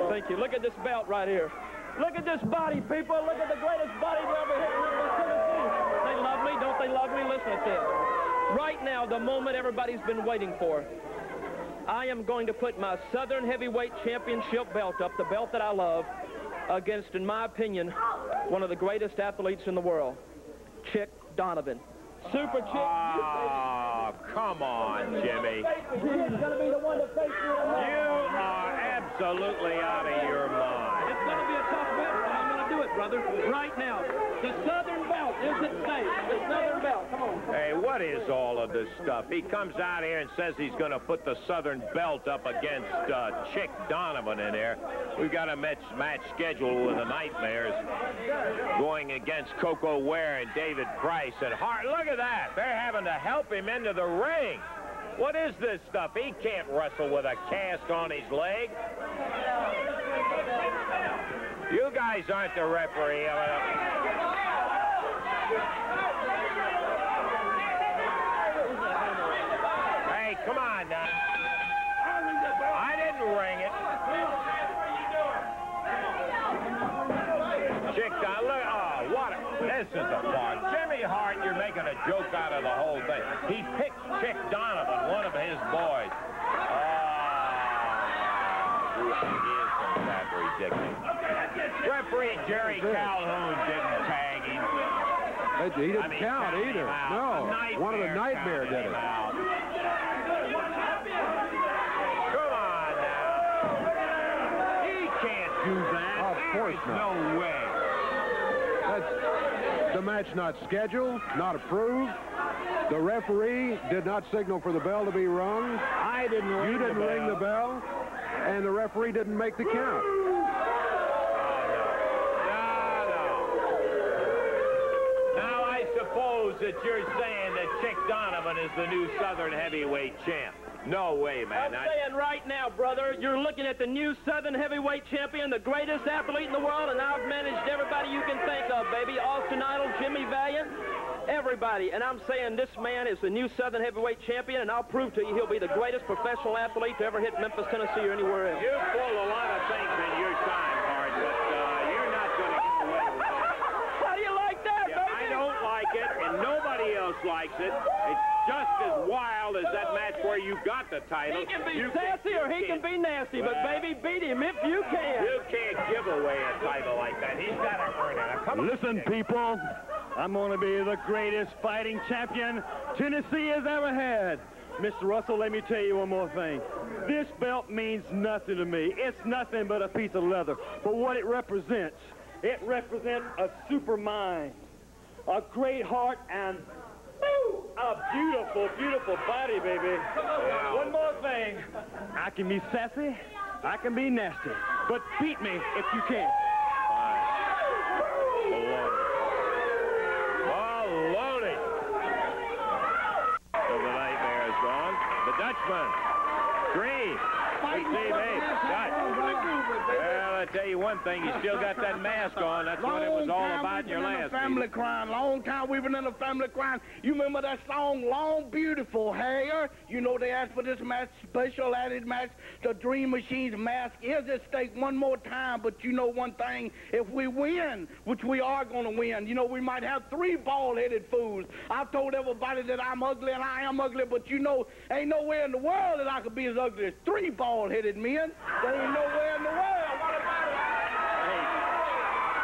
Thank you. Look at this belt right here. Look at this body, people. Look at the greatest body you ever hit in Memphis, Tennessee. They love me. Don't they love me? Listen to this. Right now, the moment everybody's been waiting for. I am going to put my Southern Heavyweight Championship belt up, the belt that I love, against, in my opinion, one of the greatest athletes in the world, Chick Donovan. Super Chick. Oh, come on, Jimmy. He's going to be the one to face you. You are absolutely out of your mind. It's going to be a tough belt, but I'm going to do it, brother. Right now. The Southern belt is at stake. The Southern belt. Come on. Hey, what is all of this stuff? He comes out here and says he's going to put the Southern belt up against Chick Donovan in there. We've got a match scheduled with the Nightmares going against Coco Ware and David Price and Hart. Look at that. They're having to help him into the ring. What is this stuff? He can't wrestle with a cast on his leg. You guys aren't the referee. Hey, come on now. I didn't ring it. Chick Donovan, look, oh, what this is a part. Jimmy Hart, you're making a joke out of the whole thing. He picked Chick Donovan, one of his boys. Isn't that ridiculous? Referee Jerry Calhoun didn't tag him. He didn't count either. No, one of the Nightmare did it. Come on now. He can't do that. Of course not. No way. That's the match not scheduled, not approved. The referee did not signal for the bell to be rung. I didn't ring the bell. You didn't ring the bell, and the referee didn't make the count. Now I suppose that you're saying that Chick Donovan is the new Southern Heavyweight champ. No way, man. I'm saying right now, brother, you're looking at the new Southern Heavyweight champion, the greatest athlete in the world, and I've managed everybody you can think of, baby. Austin Idol, Jimmy Valiant, everybody. And I'm saying this man is the new Southern Heavyweight champion, and I'll prove to you he'll be the greatest professional athlete to ever hit Memphis, Tennessee, or anywhere else. You pulled a lot of things in your time, Hart, but you're not going to get away with that. How do you like that, baby? I don't like it, and nobody else likes it. It's just as wild as that match where you got the title. He can be sassy or he can be nasty, but baby, beat him if you can. You can't give away a title like that. He's got to earn it. Come on. Listen, people, I'm going to be the greatest fighting champion Tennessee has ever had. Mr. Russell, let me tell you one more thing. This belt means nothing to me. It's nothing but a piece of leather. But what it represents a super mind, a great heart, and a beautiful, beautiful body, baby. Wow. One more thing. I can be sassy, I can be nasty, but beat me if you can. Baloney. So the Nightmare is gone. The Dutchman. Green. Well, I tell you one thing, you still got that mask on. That's what it was all about in your last family crime. Long time we've been in a family crime. You remember that song, Long Beautiful Hair? You know they asked for this match, special added match. The Dream Machine's mask is at stake one more time. But you know one thing, if we win, which we are going to win, you know, we might have 3 bald-headed fools. I've told everybody that I'm ugly, and I am ugly, but you know, ain't nowhere in the world that I could be as ugly as 3 bald-headed men. There ain't nowhere in the world. What about it? Hey,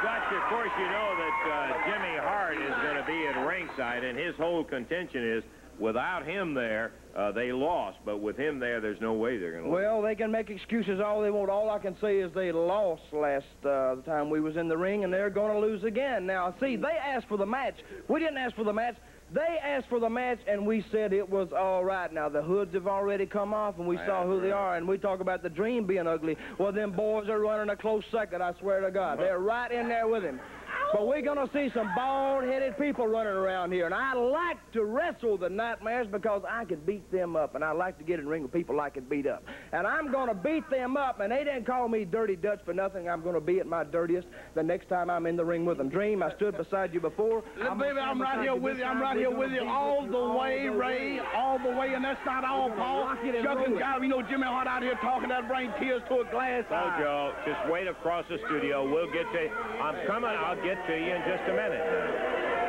Dutch, of course, you know that Jimmy Hart is going to be at ringside, and his whole contention is without him there, they lost. But with him there, there's no way they're going to lose. Well, they can make excuses all they want. All I can say is they lost last the time we was in the ring, and they're going to lose again. Now, see, they asked for the match. We didn't ask for the match. They asked for the match, and we said it was all right. Now, the hoods have already come off, and we saw who they are, and we talk about the Dream being ugly. Well, them boys are running a close second, I swear to God. They're right in there with him. But we're going to see some bald-headed people running around here. And I like to wrestle the Nightmares because I can beat them up. And I like to get in the ring with people I can beat up. And I'm going to beat them up. And they didn't call me Dirty Dutch for nothing. I'm going to be at my dirtiest the next time I'm in the ring with them. Dream, I stood beside you before. Baby, I'm right here with you. I'm right here with you all the way, Ray. All the way. And that's not all, Paul. Chuck and Guy, you know, Jimmy Hart out here talking that bring tears to a glass eye. Oh, Joe, just wait across the studio. We'll get to you. I'm coming. I'll get to you in just a minute.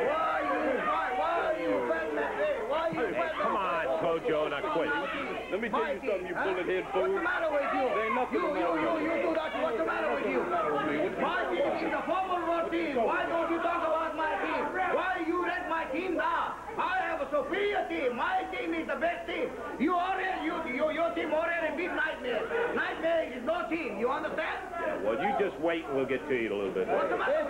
Why are you betting that day? Why are you betting Come on, Tojo, now quit. Let me tell you something, you bullet-head fool. What's the matter with you? There ain't nothing the matter with you. You do that. What's the matter with you? My team is a formidable team. Why don't you talk about my team? Why you let my team down? I have a superior team. My team is the best team. Your team already beat Nightmare. Nightmare is no team. You understand? Yeah, well, you just wait and we'll get to you in a little bit.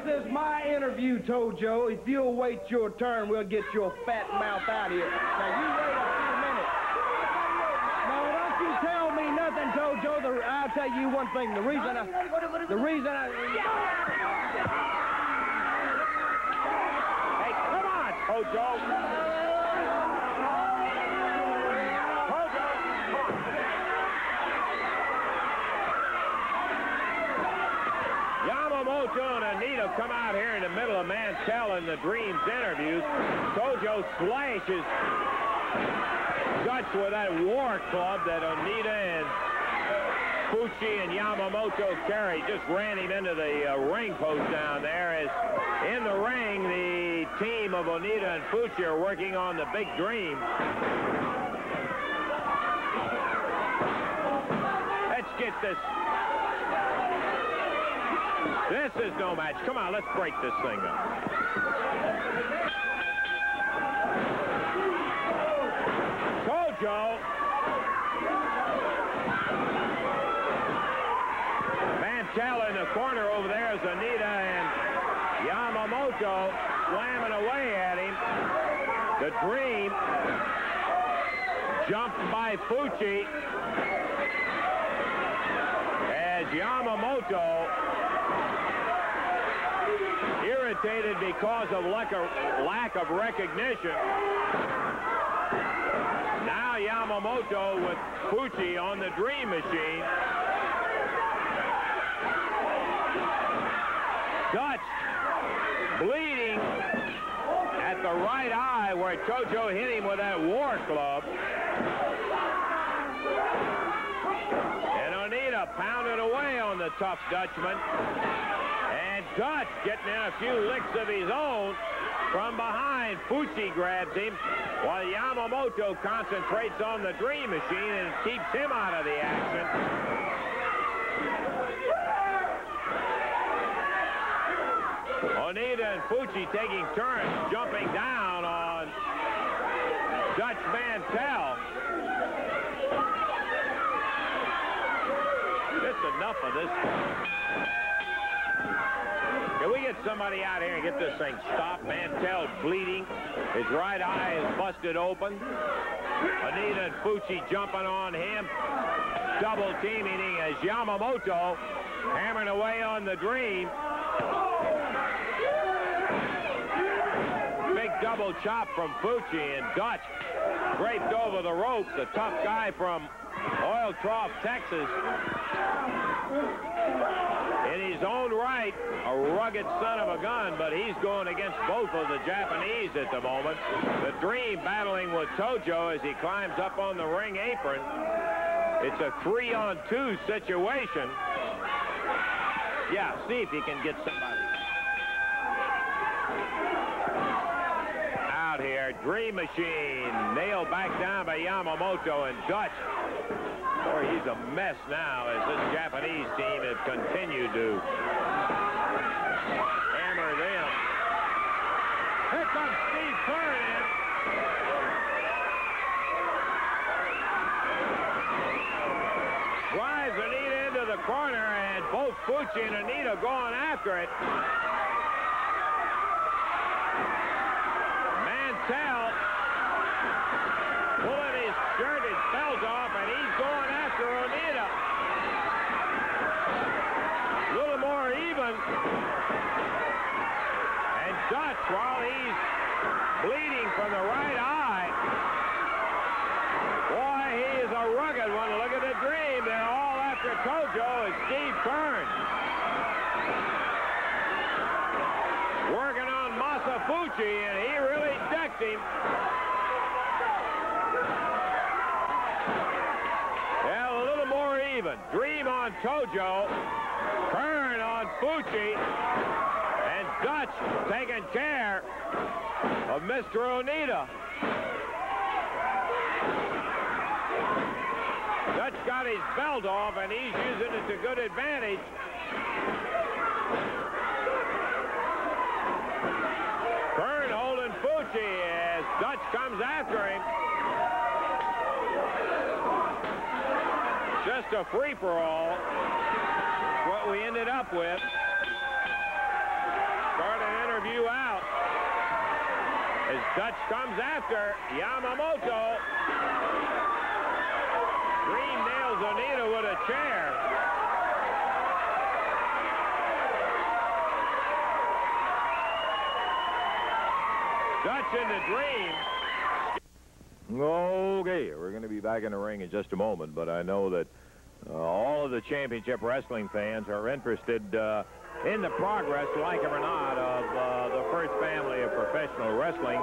This is my interview, Tojo. If you'll wait your turn, we'll get your fat mouth out here. Now, you wait a few minutes. No, don't you tell me nothing, Tojo. I'll tell you one thing. The reason I... Hey, come on, Tojo. Yamamoto and Anita come out here in the middle of Mantell and the Dream's interviews. Tojo slashes Dutch with that war club that Anita and Fucci and Yamamoto carried. Just ran him into the ring post down there. As in the ring, the team of Anita and Fucci are working on the Big Dream. Let's get this. This is no match. Come on, let's break this thing up. Tojo. Mantell in the corner over there is Anita and Yamamoto slamming away at him. The Dream jumped by Fucci as Yamamoto, irritated because of lack of recognition. Now Yamamoto with Fucci on the Dream Machine. Dutch bleeding at the right eye where Tojo hit him with that war club. And Anita pounded away on the tough Dutchman. And Dutch getting in a few licks of his own from behind. Fucci grabs him while Yamamoto concentrates on the Dream Machine and keeps him out of the action. Anita and Fucci taking turns jumping down on Dutch Mantell. Just enough of this. Can we get somebody out here and get this thing stopped? Mantell bleeding. His right eye is busted open. Anita and Fucci jumping on him. Double teaming as Yamamoto hammering away on the Dream. Big double chop from Fucci, and Dutch draped over the ropes. The tough guy from Oil Trough, Texas. In his own right, a rugged son of a gun, but he's going against both of the Japanese at the moment. The Dream battling with Tojo as he climbs up on the ring apron. It's a 3-on-2 situation. Yeah, see if you can get somebody out here. Dream Machine nailed back down by Yamamoto, and Dutch, boy, he's a mess now as this Japanese team has continued to hammer them. Here comes Steve Keirn in. Drives Anita into the corner, and both Fucci and Anita going after it. Mantell pulling his shirt, his belt off, and he's going after Anita. A little more even. while he's bleeding from the right eye. Boy, he is a rugged one. Look at the Dream. They're all after Tojo and Steve Keirn. Working on Masafuchi, and he really decked him. Yeah, a little more even. Dream on Tojo, Keirn on Fucci, and Dutch taking care of Mr. Onita. Dutch got his belt off, and he's using it to good advantage. Keirn holding Fucci as Dutch comes after him. Just a free-for-all. What we ended up with. Start an interview out as Dutch comes after Yamamoto. Green nails Onita with a chair. Dutch in the Dream. Okay, we're going to be back in the ring in just a moment, but I know that all of the championship wrestling fans are interested in the progress, like it or not, of the first family of professional wrestling,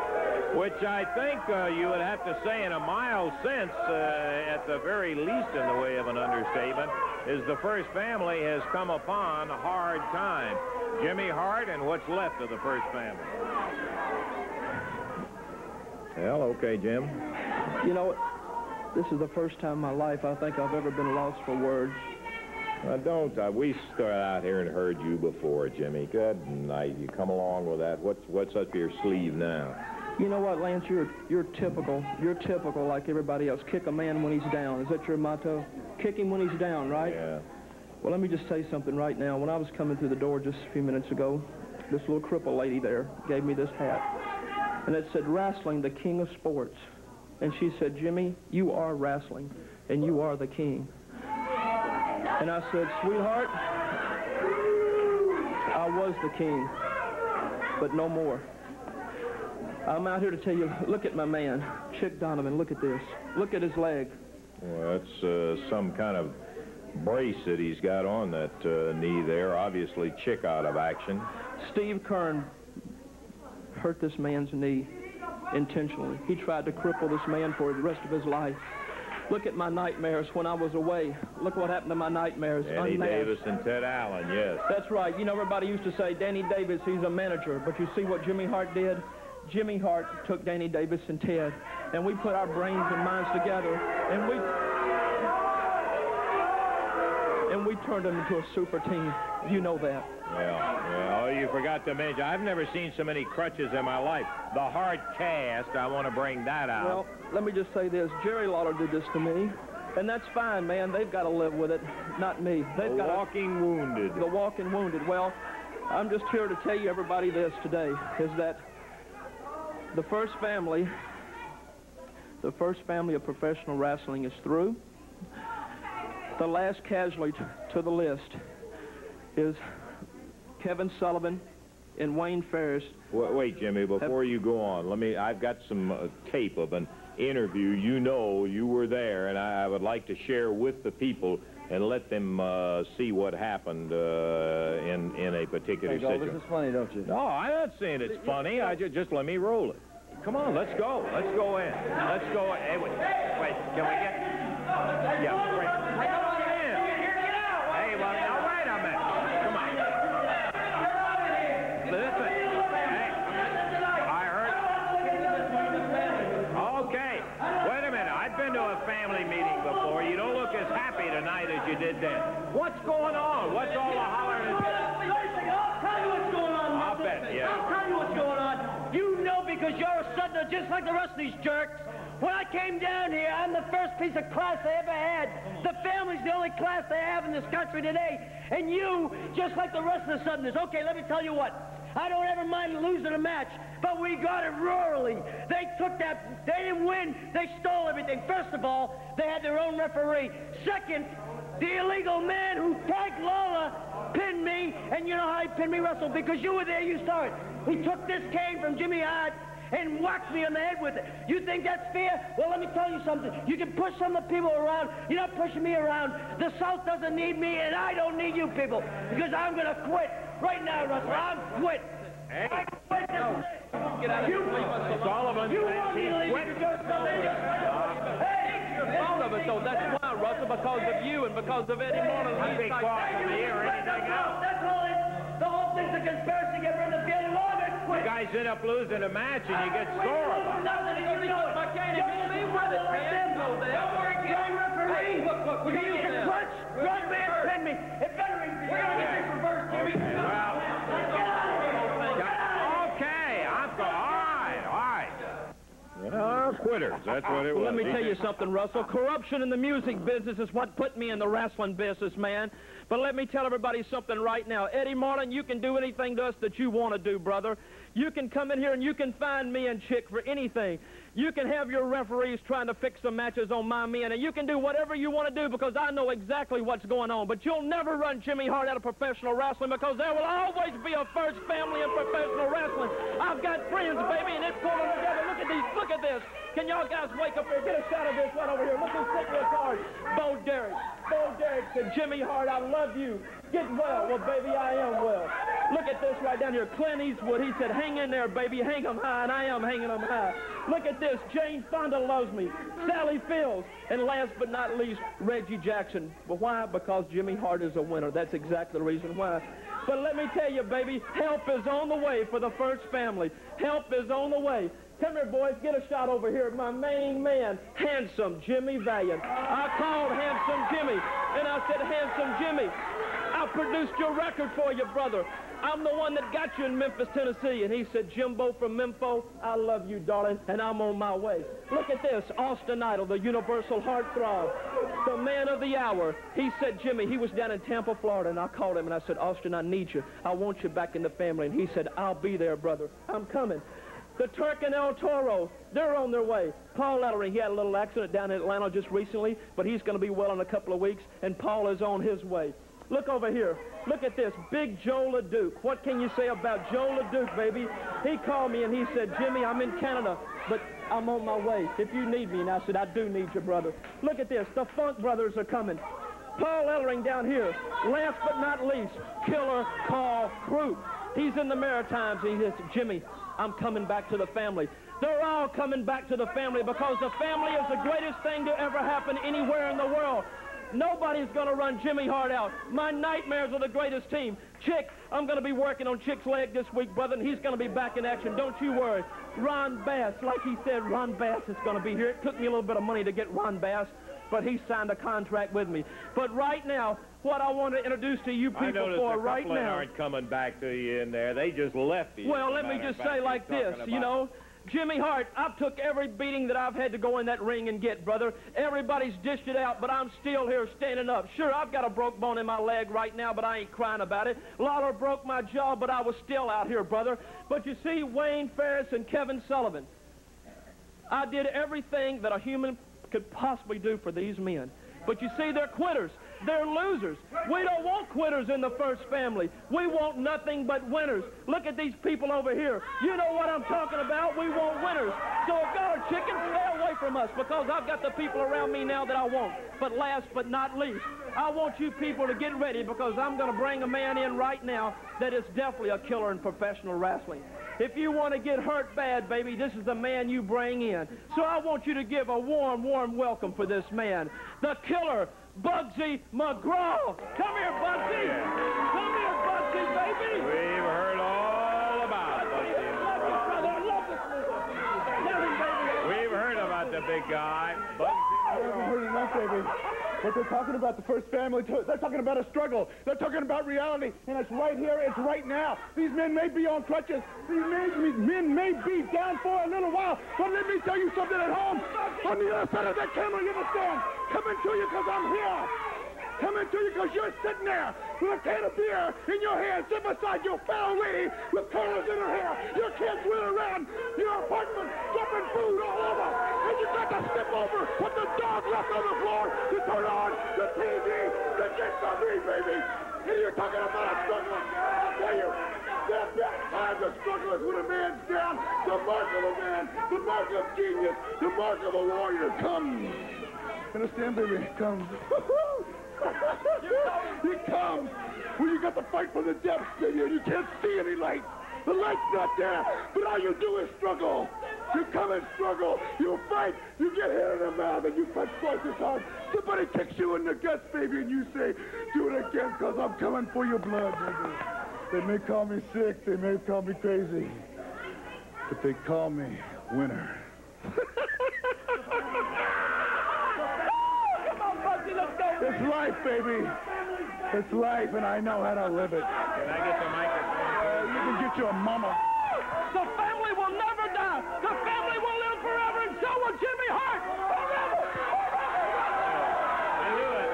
which I think you would have to say in a mild sense, at the very least in the way of an understatement, is the first family has come upon a hard time. Jimmy Hart and what's left of the first family. Well, okay, Jim. You know, this is the first time in my life I think I've ever been lost for words. We started out here and heard you before, Jimmy. Good night. You come along with that. What's up your sleeve now? You know what, Lance? You're typical. You're typical like everybody else. Kick a man when he's down. Is that your motto? Kick him when he's down, right? Yeah. Well, let me just say something right now. When I was coming through the door just a few minutes ago, this little cripple lady there gave me this hat. And it said, "Wrestling, the king of sports." And she said, "Jimmy, you are wrestling, and you are the king." And I said, "Sweetheart, I was the king, but no more. I'm out here to tell you, look at my man, Chick Donovan. Look at this. Look at his leg." Well, that's some kind of brace that he's got on that knee there. Obviously, Chick out of action. Steve Keirn hurt this man's knee intentionally. He tried to cripple this man for the rest of his life. Look at my nightmares when I was away. Look what happened to my nightmares. Danny Unmasked. Davis and Ted Allen, yes. That's right. You know, everybody used to say, Danny Davis, he's a manager. But you see what Jimmy Hart did? Jimmy Hart took Danny Davis and Ted, and we put our brains and minds together, and we turned them into a super team. You know that. Yeah. Oh, you forgot to mention, I've never seen so many crutches in my life. The hard cast, I want to bring that out. Well, let me just say this. Jerry Lawler did this to me, and that's fine, man. They've got to live with it, not me. They've got walking wounded. The walking wounded. Well, I'm just here to tell you, everybody, this today, is that the first family of professional wrestling is through. The last casualty to the list is Kevin Sullivan and Wayne Farris. Wait, Jimmy, before you go on, I've got some tape of an interview. You know you were there, and I would like to share with the people and let them see what happened in a particular situation. This is funny, don't you? No, I'm not saying it's funny. Just let me roll it. Come on, let's go. Let's go in. Let's go in. Hey, wait, can we get... Yeah, right. Bring it on in. Hey, well, now, wait a minute. Come on. Listen. Hey, I heard... Okay. Wait a minute. I've been to a family meeting before. You don't look as happy tonight as you did then. What's going on? What's all the hollering? I'll tell you what's going on. I'll bet, yeah. I'll tell you what's going on. You know, because you're a southerner just like the rest of these jerks. When I came down here, I'm the first piece of class they ever had. The family's the only class they have in this country today. And you, just like the rest of the southerners. Okay, let me tell you what. I don't ever mind losing a match, but we got it royally. They took that, they didn't win, they stole everything. First of all, they had their own referee. Second, the illegal man who tagged Lawler pinned me, and you know how he pinned me, Russell? Because you were there, you saw it. He took this cane from Jimmy Hart and whacked me on the head with it. You think that's fair? Well, let me tell you something. You can push some of the people around. You're not pushing me around. The South doesn't need me, and I don't need you people, because I'm going to quit. Right now, Russell, I'm quit. Hey. I quit this thing. Get out of here, Sullivan. You want me to leave Quit. because All of it, though. That's why, Russell, because of you and because of Eddie Marlin. I'd be quiet from here or anything else. That's all it is. The whole thing's a conspiracy to get rid of Jerry Lawler. You guys end up losing a match and you get sore about it. Nothing, you know it. I can't even see with it, man. Go there. Don't worry, Jerry, referee. Look, You can punch, run me, and pin me. It better be. We're going to get this reversed, Jimmy. Quitters, that's what it was. Well, let me tell you something, Russell. Corruption in the music business is what put me in the wrestling business, man. But let me tell everybody something right now. Eddie Marlin, you can do anything to us that you want to do, brother. You can come in here and you can find me and Chick for anything. You can have your referees trying to fix the matches on my men, and you can do whatever you want to do because I know exactly what's going on. But you'll never run Jimmy Hart out of professional wrestling because there will always be a first family in professional wrestling. I've got friends, baby, and it's pulling together. Look at these. Look at this. Can y'all guys wake up here? Get a shot of this right over here. Look who's sitting there card. Bo Derek. Bo Derek said, Jimmy Hart, I love you. Get well. Well, baby, I am well. Look at this right down here. Clint Eastwood, he said, hang in there, baby. Hang 'em high, and I am hanging 'em high. Look at this. Jane Fonda loves me. Sally Fields. And last but not least, Reggie Jackson. But why? Because Jimmy Hart is a winner. That's exactly the reason why. But let me tell you, baby, help is on the way for the first family. Help is on the way. Come here, boys. Get a shot over here. My main man, Handsome Jimmy Valiant. I called Handsome Jimmy, and I said, Handsome Jimmy, I produced your record for you, brother. I'm the one that got you in Memphis, Tennessee. And he said, Jimbo from Memphis, I love you, darling, and I'm on my way. Look at this. Austin Idol, the universal heartthrob, the man of the hour. He said, Jimmy, he was down in Tampa, Florida, and I called him, and I said, Austin, I need you. I want you back in the family. And he said, I'll be there, brother. I'm coming. The Turk and El Toro, they're on their way. Paul Ellering, he had a little accident down in Atlanta just recently, but he's going to be well in a couple of weeks, and Paul is on his way. Look over here. Look at this. Big Joe LeDuc. What can you say about Joe LeDuc, baby? He called me and he said, Jimmy, I'm in Canada, but I'm on my way if you need me. And I said, I do need you, brother. Look at this. The Funk Brothers are coming. Paul Ellering down here. Last but not least, Killer Carl Crew. He's in the Maritimes. And he says, Jimmy, I'm coming back to the family. They're all coming back to the family because the family is the greatest thing to ever happen anywhere in the world. Nobody's going to run Jimmy Hart out. My Nightmares are the greatest team. Chick, I'm going to be working on Chick's leg this week, brother, and he's going to be back in action. Don't you worry. Ron Bass, like he said, Ron Bass is going to be here. It took me a little bit of money to get Ron Bass, but he signed a contract with me. But right now, what I want to introduce to you people for right now. Aren't coming back to you in there. They just left you. Well, let me just say like this, you know. Jimmy Hart, I've took every beating that I've had to go in that ring and get, brother. Everybody's dished it out, but I'm still here standing up. Sure, I've got a broke bone in my leg right now, but I ain't crying about it. Lawler broke my jaw, but I was still out here, brother. But you see, Wayne, Farris, and Kevin Sullivan, I did everything that a human could possibly do for these men. But you see, they're quitters. They're losers. We don't want quitters in the first family. We want nothing but winners. Look at these people over here. You know what I'm talking about. We want winners. So if y'all are chickens, stay away from us because I've got the people around me now that I want. But last but not least, I want you people to get ready because I'm going to bring a man in right now that is definitely a killer in professional wrestling. If you want to get hurt bad, baby, this is the man you bring in. So I want you to give a warm, warm welcome for this man, the killer, Bugsy McGraw. Come here, Bugsy. Come here, Bugsy, baby. We've heard all about Bugsy McGraw. We've heard about the big guy, Bugsy We've heard enough, baby. But they're talking about the first family, too. They're talking about a struggle. They're talking about reality, and it's right here, it's right now. These men may be on crutches. These men may be down for a little while, but let me tell you something at home. On the other side of that camera, you understand? Coming to you because I'm here. Coming to you because you're sitting there with a can of beer in your hand, sitting beside your fellow lady with curls in her hair. Your kids wheeling around your apartment, dropping food all over. And you got to step over what the dog left on the floor to turn on the TV to get some me, baby. And you're talking about a struggle. I'll tell you, that time the struggle is when a man's down. The mark of a man, the mark of genius, the mark of a warrior. Come. Understand, baby? Come. You come. When you got to fight from the depths, baby, and you can't see any light. The light's not there, but all you do is struggle. You come and struggle. You fight. You get hit in the mouth, and you punch twice as hard. Somebody kicks you in the guts, baby, and you say, do it again, because I'm coming for your blood, baby. They may call me sick. They may call me crazy. But they call me winner. It's life, baby. It's life, and I know how to live it. Can I get the microphone? You can get your mama. The family will never die. The family will live forever, and so will Jimmy Hart. Forever! I knew it.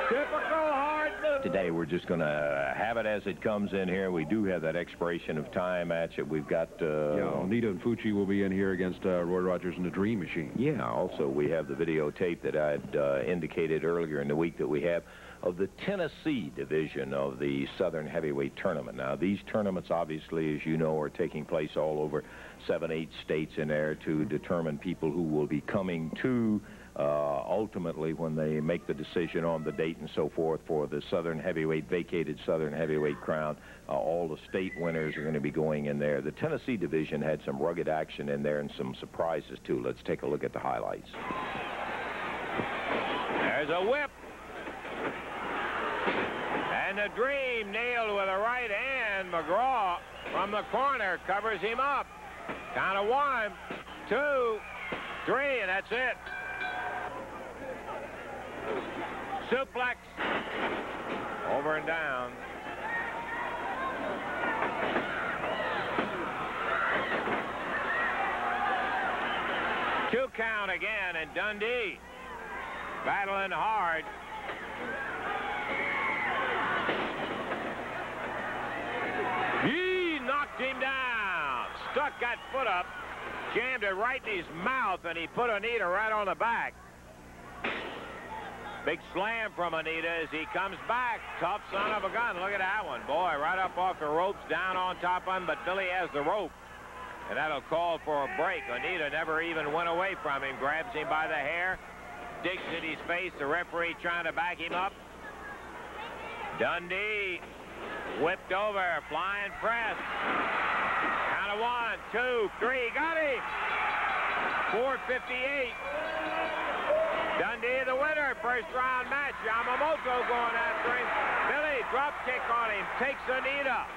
Typical Hart move. Today, we're just going to have it as it comes in here. We do have that expiration of time match that we've got. Yeah, Onita and Fucci will be in here against Roy Rogers and the Dream Machine. Yeah, also, we have the videotape that I'd indicated earlier in the week that we have of the Tennessee division of the Southern Heavyweight Tournament. Now, these tournaments, obviously, as you know, are taking place all over 7-8 states in there to determine people who will be coming to ultimately when they make the decision on the date and so forth for the Southern Heavyweight, vacated Southern Heavyweight crown. All the state winners are going to be going in there. The Tennessee division had some rugged action in there and some surprises, too. Let's take a look at the highlights. There's a whip. And the Dream nailed with a right hand. McGraw from the corner covers him up. Count of 1, 2, 3, and that's it. Suplex. Over and down. Two count again, and Dundee battling hard. He knocked him down. Stuck that foot up, jammed it right in his mouth, and he put Onita right on the back. Big slam from Onita as he comes back. Tough son of a gun. Look at that one. Boy, right up off the ropes, down on top of him, but Billy has the rope. And that'll call for a break. Onita never even went away from him. Grabs him by the hair, digs at his face. The referee trying to back him up. Dundee whipped over, flying press. Count of 1, 2, 3, got him. 4:58. Dundee the winner, first round match. Yamamoto going after him. Billy drop kick on him, takes Onita,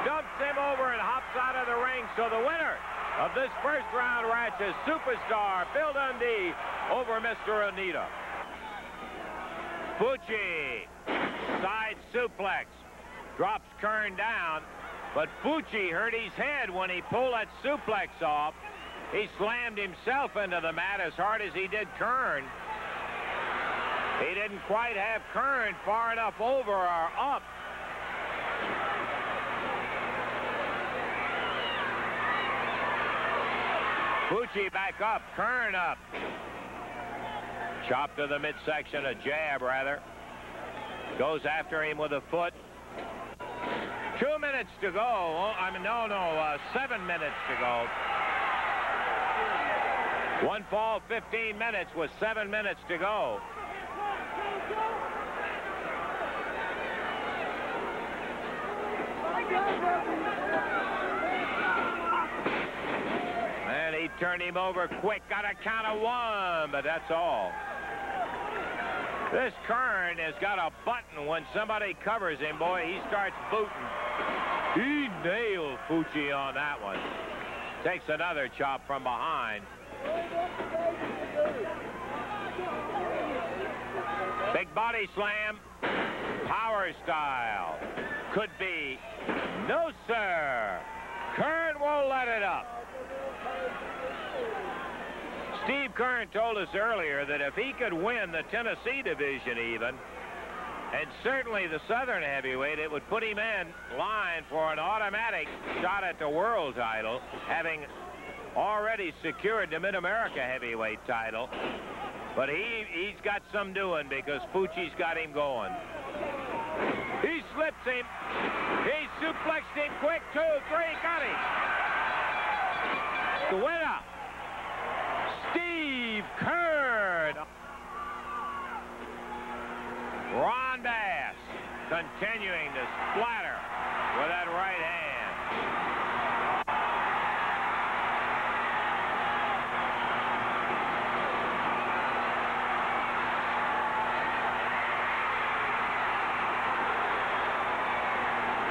dumps him over and hops out of the ring. So the winner of this first round match is Superstar Bill Dundee over Mr. Onita. Fucci, side suplex, drops Keirn down, but Fucci hurt his head when he pulled that suplex off. He slammed himself into the mat as hard as he did Keirn. He didn't quite have Keirn far enough over or up. Fucci back up, Keirn up. Chop to the midsection, a jab rather. Goes after him with a foot. 2 minutes to go. Oh, I mean, no, 7 minutes to go. One fall, 15 minutes with 7 minutes to go. And he turned him over quick. Got a count of 1, but that's all. This Keirn has got a button. When somebody covers him, boy, he starts booting. He nailed Fucci on that one. Takes another chop from behind. Big body slam. Power style. Could be. No, sir. Keirn won't let it up. Steve Keirn told us earlier that if he could win the Tennessee division even, and certainly the Southern Heavyweight, it would put him in line for an automatic shot at the world title, having already secured the Mid-America Heavyweight title. But he's got some doing because Fucci's got him going. He slips him. He suplexed him quick. 2, 3, got him. The winner, Steve Keirn. Ron Bass continuing to splatter with that right hand.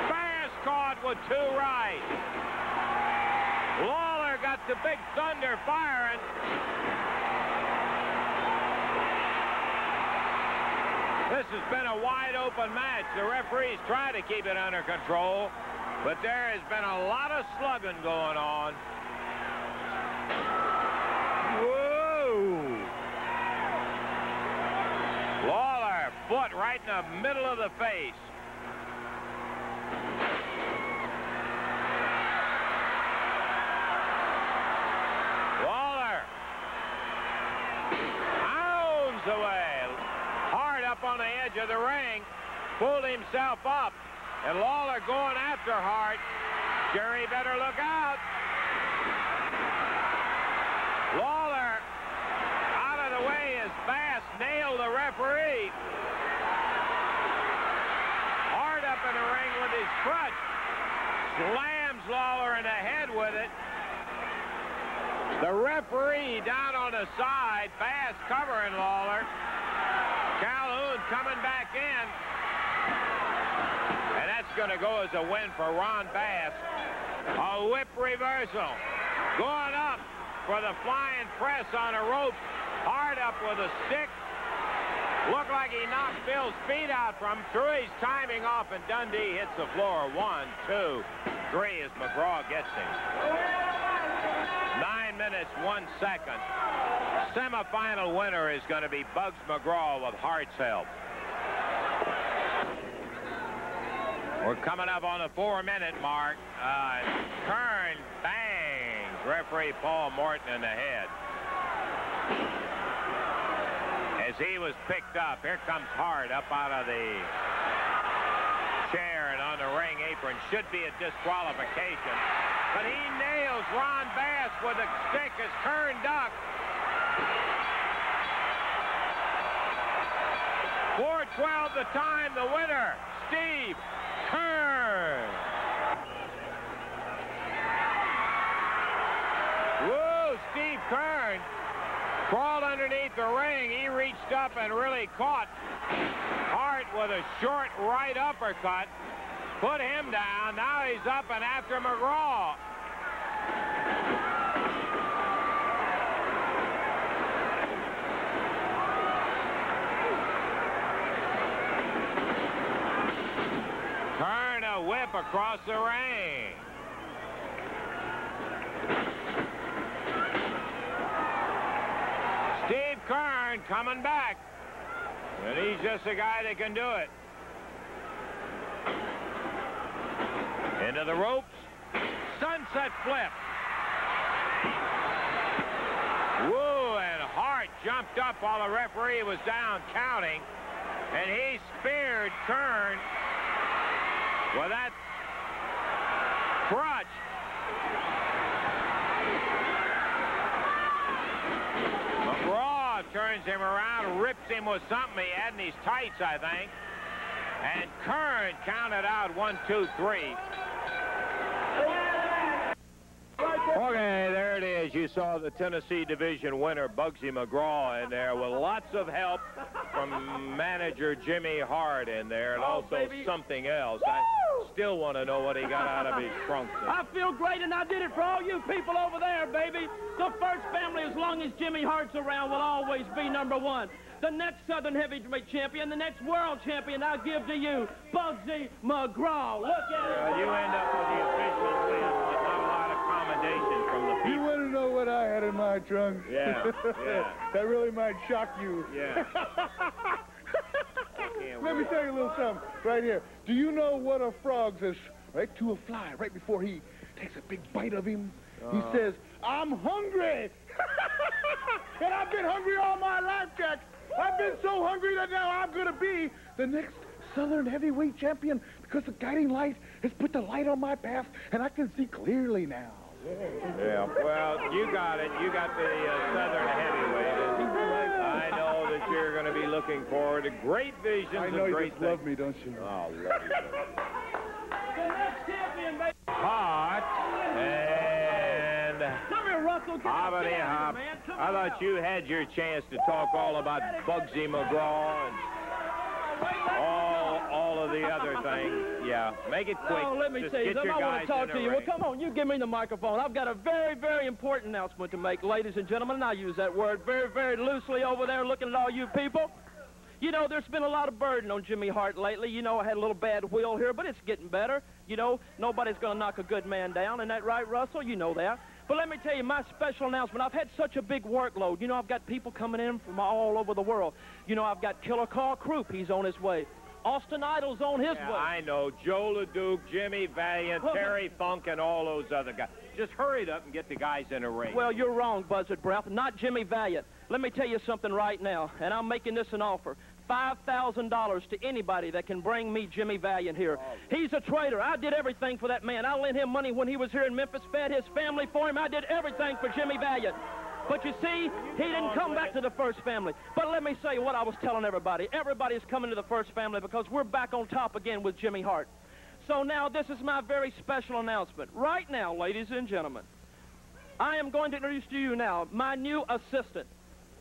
Bass caught with 2 right. Lawler got the big thunder firing. This has been a wide-open match. The referees try to keep it under control, but there has been a lot of slugging going on. Whoa! Lawler, foot right in the middle of the face. Lawler pounds away. Up on the edge of the ring, pulled himself up, and Lawler going after Hart. Jerry better look out. Lawler out of the way as Bass nailed the referee. Hart up in the ring with his crutch, slams Lawler in the head with it. The referee down on the side, Bass covering Lawler. Calhoun coming back in. And that's going to go as a win for Ron Bass. A whip reversal. Going up for the flying press on a rope. Hard up with a stick. Looked like he knocked Bill's feet out from him. Threw his timing off, and Dundee hits the floor. 1, 2, 3 as McGraw gets him. 9 minutes, 1 second. Semifinal winner is going to be Bugs McGraw with Hart's help. We're coming up on the 4-minute mark. Keirn bangs referee Paul Morton in the head. As he was picked up, here comes Hart up out of the chair and on the ring apron. Should be a disqualification. But he nails Ron Bass with a stick as Keirn ducks. 4:12 the time, the winner, Steve Keirn. Whoa, Steve Keirn crawled underneath the ring. He reached up and really caught Hart with a short right uppercut. Put him down. Now he's up and after McGraw. Keirn a whip across the ring. Steve Keirn coming back. And he's just a guy that can do it. Into the ropes. Sunset flip. Woo, and Hart jumped up while the referee was down counting. And he speared Keirn with that crutch. McGraw turns him around, rips him with something he had in his tights, I think. And Keirn counted out 1, 2, 3. Okay, there it is. You saw the Tennessee Division winner, Bugsy McGraw, in there with lots of help from manager Jimmy Hart in there, and also baby. Something else. Woo! I still want to know what he got out of his trunk. I feel great, and I did it for all you people over there, baby. The first family, as long as Jimmy Hart's around, will always be #1. The next Southern Heavyweight champion, the next world champion, I'll give to you, Bugsy McGraw. Look at it. You end up with the official win, but not a lot of commendation from the people. You want to know what I had in my trunk? Yeah, yeah. That really might shock you. Yeah. Let me tell you a little something right here. Do you know what a frog says right to a fly right before he takes a big bite of him? He says, "I'm hungry." And I've been hungry all my life, Jack. I've been so hungry that now I'm going to be the next Southern heavyweight champion because the guiding light has put the light on my path, and I can see clearly now. Yeah, well, you got it. You got the Southern heavyweight. I know that you're going to be looking forward to great visions I know and you great just love me, don't you? Oh, love you. The next champion, baby. Hart and Come here, Russell. Hobbity Hop. I thought you had your chance to talk all about Bugsy McGraw and all of the other things. Yeah, make it quick. Oh, let me Just tell you get something. your I want guys to talk in to the you. Well, ring. come on, you give me the microphone. I've got a very, very important announcement to make, ladies and gentlemen, and I use that word very, very loosely over there looking at all you people. You know, there's been a lot of burden on Jimmy Hart lately. You know, I had a little bad wheel here, but it's getting better. You know, nobody's going to knock a good man down. Isn't that right, Russell? You know that. But let me tell you, my special announcement, I've had such a big workload. You know, I've got people coming in from all over the world. You know, I've got Killer Carl Croup. He's on his way. Austin Idol's on his way. I know. Joe LeDuc, Jimmy Valiant, Terry Funk, and all those other guys. Just hurry it up and get the guys in the ring. Well, you're wrong, Buzzard Breath. Not Jimmy Valiant. Let me tell you something right now, and I'm making this an offer. $5,000 to anybody that can bring me Jimmy Valiant here. He's a traitor. I did everything for that man. I lent him money when he was here in Memphis, fed his family for him. I did everything for Jimmy Valiant. But you see, he didn't come back to the First Family. But let me say what I was telling everybody. Everybody's coming to the First Family because we're back on top again with Jimmy Hart. So now this is my very special announcement. Right now, ladies and gentlemen, I am going to introduce to you now my new assistant.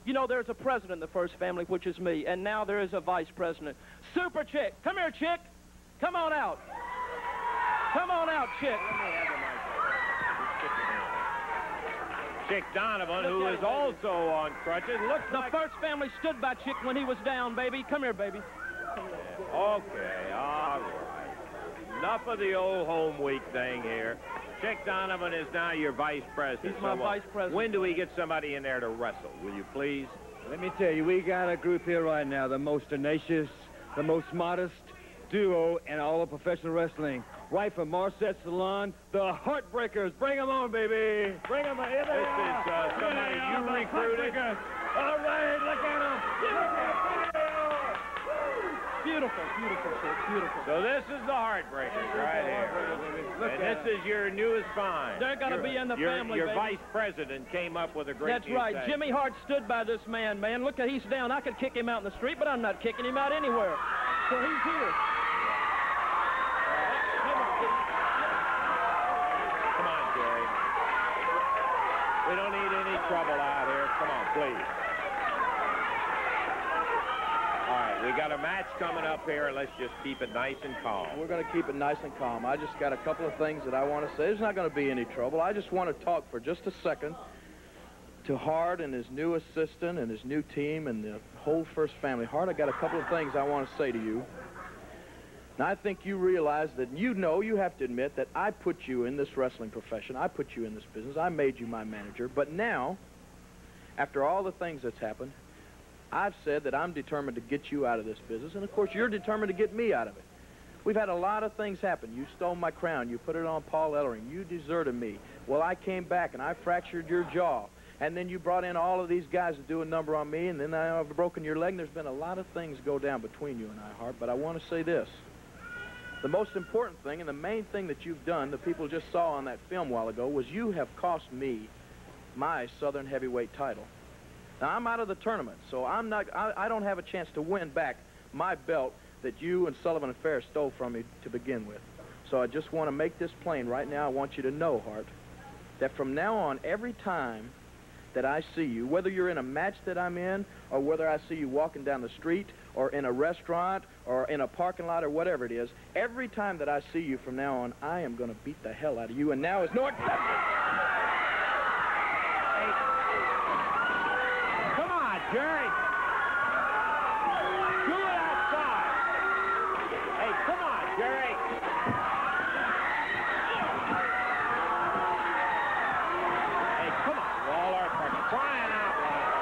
You know, there's a president in the First Family, which is me, and now there is a vice president. Super Chick. Come here, Chick. Come on out. Come on out, Chick. Chick Donovan, who is also on crutches. Looks the like... First Family stood by Chick when he was down, baby. Come here, baby. Okay, all right. Enough of the old home week thing here. Chick Donovan is now your vice president. He's my vice president. When do we get somebody in there to wrestle? Will you please? Let me tell you, we got a group here right now, the most tenacious, the most modest duo in all of professional wrestling. Right from Marset Salon, the Heartbreakers. Bring them on, baby. Bring them on. Here they are. This is somebody you recruited. All right, look at them. Beautiful, beautiful, Chick, beautiful. So this is the Heartbreakers right here. And this is your newest find. They're going to be in the family, Your baby. vice president came up with a great That's right. thing. Jimmy Hart stood by this man, man. Look, he's down. I could kick him out in the street, but I'm not kicking him out anywhere. So he's here. Come on, Jerry. We don't need any trouble out here. Come on, please. All right, we got a match coming up here, and let's just keep it nice and calm. We're going to keep it nice and calm. I just got a couple of things that I want to say. There's not going to be any trouble. I just want to talk for just a second to Hart and his new assistant and his new team and the whole First Family. Hart, I got a couple of things I want to say to you. Now, I think you realize that you have to admit that I put you in this wrestling profession. I put you in this business. I made you my manager. But now, after all the things that's happened, I've said that I'm determined to get you out of this business, and of course you're determined to get me out of it. We've had a lot of things happen. You stole my crown. You put it on Paul Ellering. You deserted me. Well, I came back and I fractured your jaw, and then you brought in all of these guys to do a number on me, and then I've broken your leg. And there's been a lot of things go down between you and I, Hart, but I want to say this. The most important thing and the main thing that you've done, the people just saw on that film a while ago, was you have cost me my Southern heavyweight title. Now, I'm out of the tournament, so I don't have a chance to win back my belt that you and Sullivan and Farris stole from me to begin with. So I just want to make this plain right now. I want you to know, Hart, that from now on, every time that I see you, whether you're in a match that I'm in or whether I see you walking down the street or in a restaurant or in a parking lot or whatever it is, every time that I see you from now on, I am going to beat the hell out of you, and now is no exception. Jerry, do it outside. Hey, come on, Jerry. Hey, come on, Lawler, for crying out loud.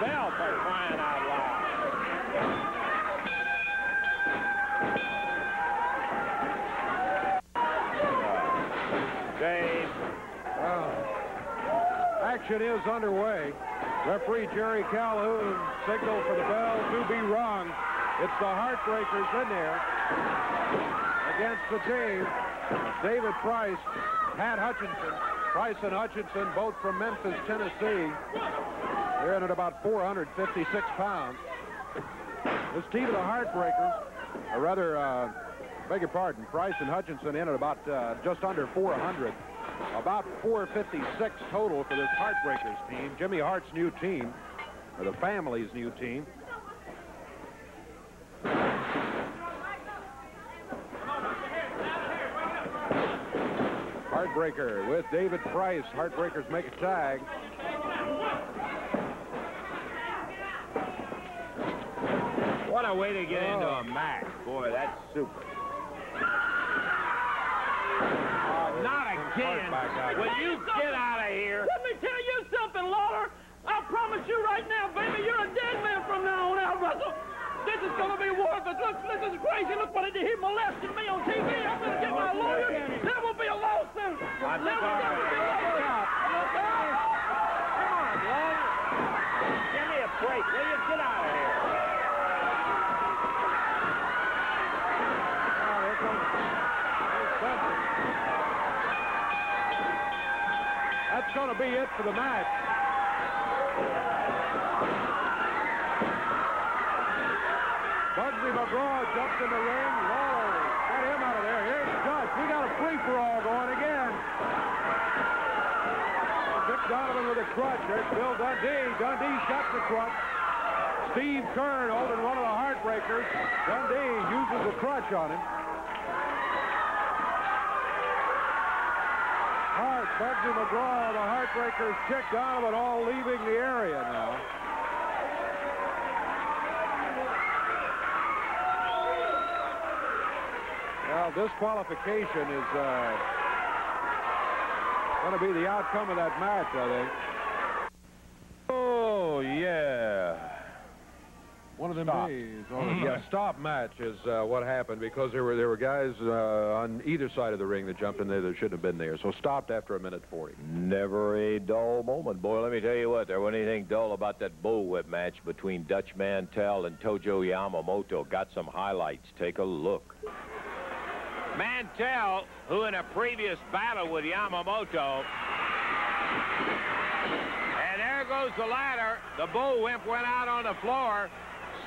belt for crying out loud. Dave. Action is underway. Referee Jerry Calhoun signaled for the bell to be rung. It's the Heartbreakers in there against the team. David Price, Pat Hutchinson. Price and Hutchinson, both from Memphis, Tennessee. They're in at about 456 pounds. This team of the Heartbreakers, or rather, beg your pardon, Price and Hutchinson in at about just under 400. About 456 total for this Heartbreakers team. Jimmy Hart's new team, or the family's new team. Heartbreaker with David Price. Heartbreakers make a tag. What a way to get into a match. Boy, that's super. Not again. Will you get out of here? Let me tell you something, Lawler. I promise you right now, baby, you're a dead man from now on out, Russell. This is going to be worthless. Look, this is crazy. Look what he molested me on TV. I'm going to get my lawyer. There will be a lawsuit. There will be a lawsuit. Come on, Lawler. Give me a break. Will you get out of here? That's going to be it for the match. Bugsy McGraw jumps in the ring. Lawler, get him out of there. Here's Dutch. We got a free-for-all going again. Chick Donovan with a crutch. There's Bill Dundee. Dundee's got the crutch. Steve Keirn holding one of the Heartbreakers. Dundee uses the crutch on him. Hart, Bugsy McGraw, the Heartbreakers, Chick Donovan all leaving the area now. Well, disqualification is going to be the outcome of that match, I think. Oh, yeah. One of them days. Yeah, stop match is what happened because there were guys on either side of the ring that jumped in there that shouldn't have been there. So stopped after a minute 40. Never a dull moment. Boy, let me tell you what, there wasn't anything dull about that bullwhip match between Dutch Mantell and Tojo Yamamoto. Got some highlights. Take a look. Mantell, who in a previous battle with Yamamoto, and there goes the ladder. The bullwhip went out on the floor.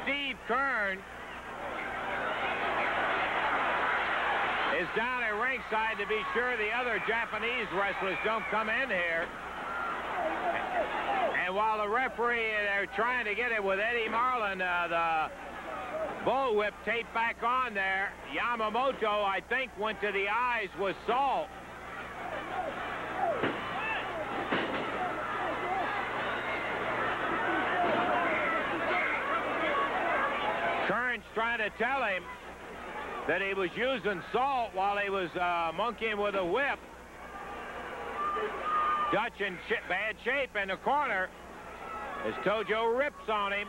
Steve Keirn is down at ringside to be sure the other Japanese wrestlers don't come in here. And while the referee, they're trying to get it with Eddie Marlin, the bullwhip taped back on there. Yamamoto, I think, went to the eyes with salt. Keirn's trying to tell him that he was using salt while he was monkeying with a whip. Dutch in bad shape in the corner as Tojo rips on him.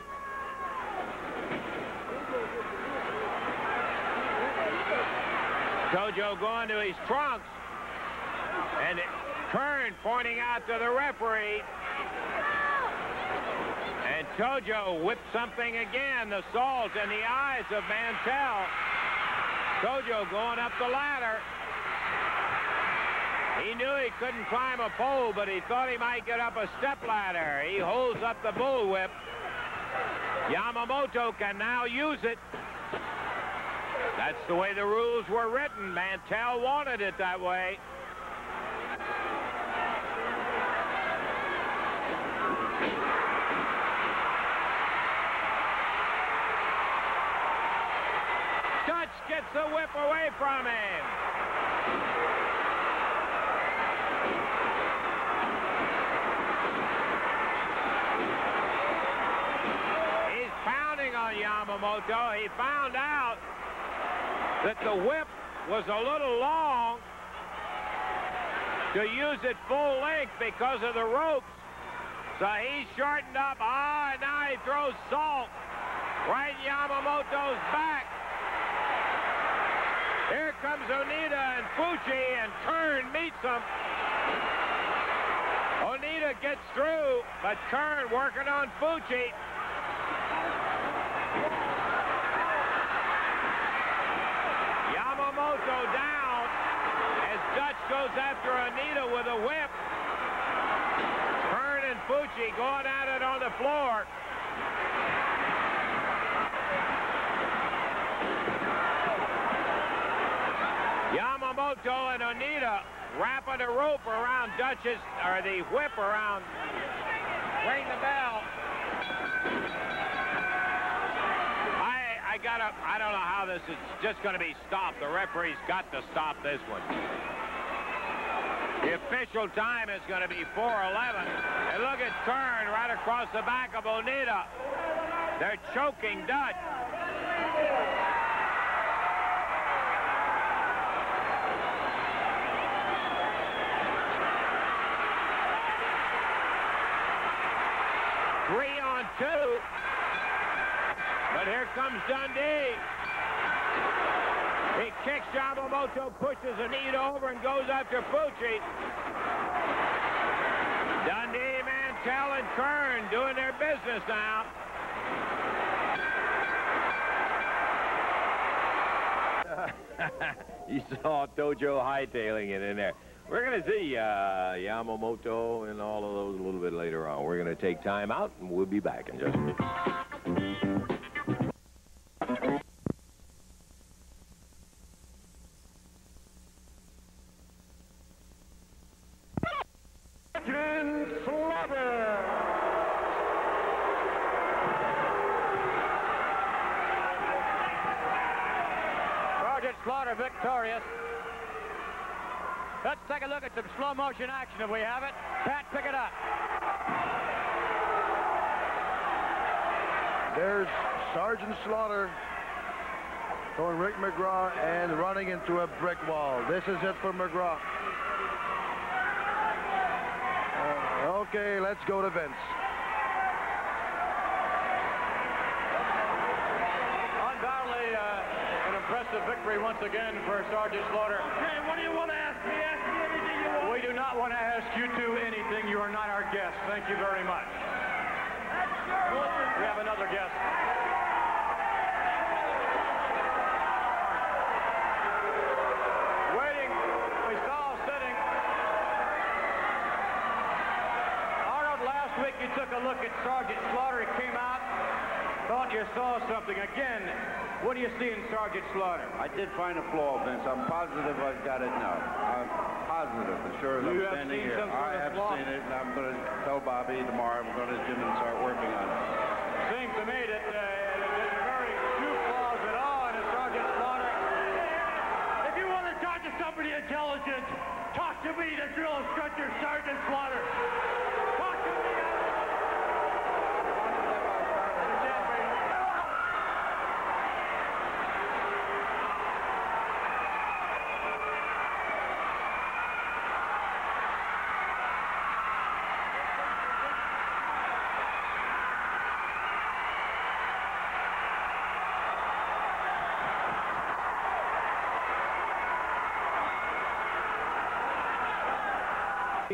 Tojo going to his trunks, and Keirn pointing out to the referee. And Tojo whipped something again, the salt in the eyes of Mantell. Tojo going up the ladder. He knew he couldn't climb a pole, but he thought he might get up a step ladder. He holds up the bullwhip. Yamamoto can now use it. That's the way the rules were written. Mantell wanted it that way. Dutch gets the whip away from him. He's pounding on Yamamoto. He found out that the whip was a little long to use it full length because of the ropes. So he's shortened up. Ah, now he throws salt right in Yamamoto's back. Here comes Onita and Fuji, and Keirn meets them. Onita gets through, but Keirn working on Fuji. Yamamoto down as Dutch goes after Onita with a whip. Keirn and Fuji going at it on the floor. Yamamoto and Onita wrapping the rope around Dutch's, or the whip around. Ring the bell. I don't know how this is just going to be stopped. The referee's got to stop this one. The official time is going to be 4:11. And look at Keirn right across the back of Onita. They're choking Dutch. Three on two. But here comes Dundee. He kicks Yamamoto, pushes Onita over, and goes after Fuji. Dundee, Mantell, and Keirn doing their business now. You saw Tojo hightailing it in there. We're going to see Yamamoto and all of those a little bit later on. We're going to take time out, and we'll be back in just a minute. Slaughter victorious. Let's take a look at some slow motion action if we have it. Pat, pick it up. There's Sergeant Slaughter going Rick McGraw and running into a brick wall. This is it for McGraw. Okay, let's go to Vince. Undoubtedly an impressive victory once again for Sergeant Slaughter. Hey, what do you want to ask me? Ask me anything you want. We do not want to ask you two anything. You are not our guest. Thank you very much. We have another guest. Waiting. We saw sitting. Arnold, last week you took a look at Sergeant Slaughter. He came out, thought you saw something. Again, what do you see in Sergeant Slaughter? I did find a flaw, Vince. I'm positive I've got it now. I'm positive, as sure as I'm standing here. I have seen it, and I'm going to tell Bobby tomorrow we're going to gym and start working on it. Seems to me that there's very few flaws at all in a Sergeant Slaughter. If you want to talk to somebody intelligent, talk to me, the drill instructor, Sergeant Slaughter. Talk to me.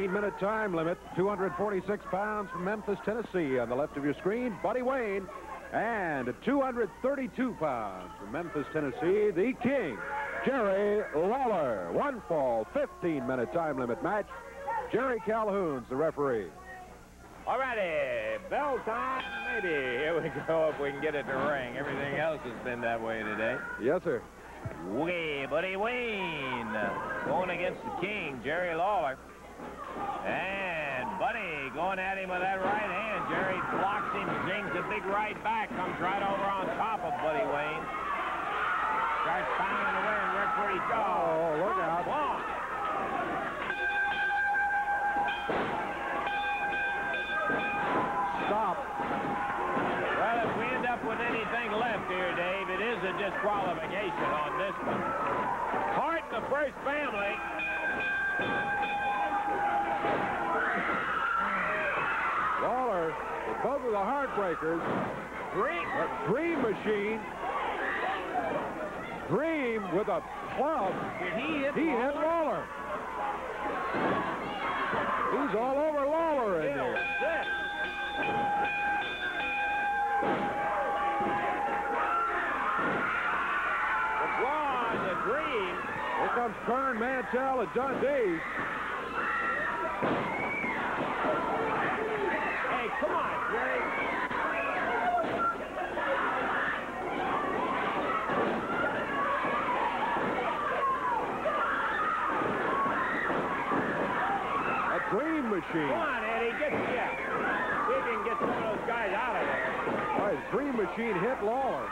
Minute time limit, 246 pounds from Memphis, Tennessee. On the left of your screen, Buddy Wayne. And 232 pounds from Memphis, Tennessee, the King, Jerry Lawler. One fall, 15-minute time limit match. Jerry Calhoun's the referee. All righty, bell time, maybe. Here we go, if we can get it to ring. Everything else has been that way today. Yes, sir. Buddy Wayne going against the King, Jerry Lawler. And Buddy going at him with that right hand. Jerry blocks him, zings a big right back, comes right over on top of Buddy Wayne. Starts pounding away, and referee Oh, look out. Stop. Well, if we end up with anything left here, Dave, it is a disqualification on this one. Hart, the first family. Heartbreakers. Dream Machine. Dream with a club. He hit Lawler. He's all over Lawler in there. McGraw and the Dream. Here comes Keirn, Mantell, and Dundee. Hey, come on, Jerry. A Dream Machine. Come on, Eddie, get see if you can get some of those guys out of there. All right, Dream Machine hit Lawler.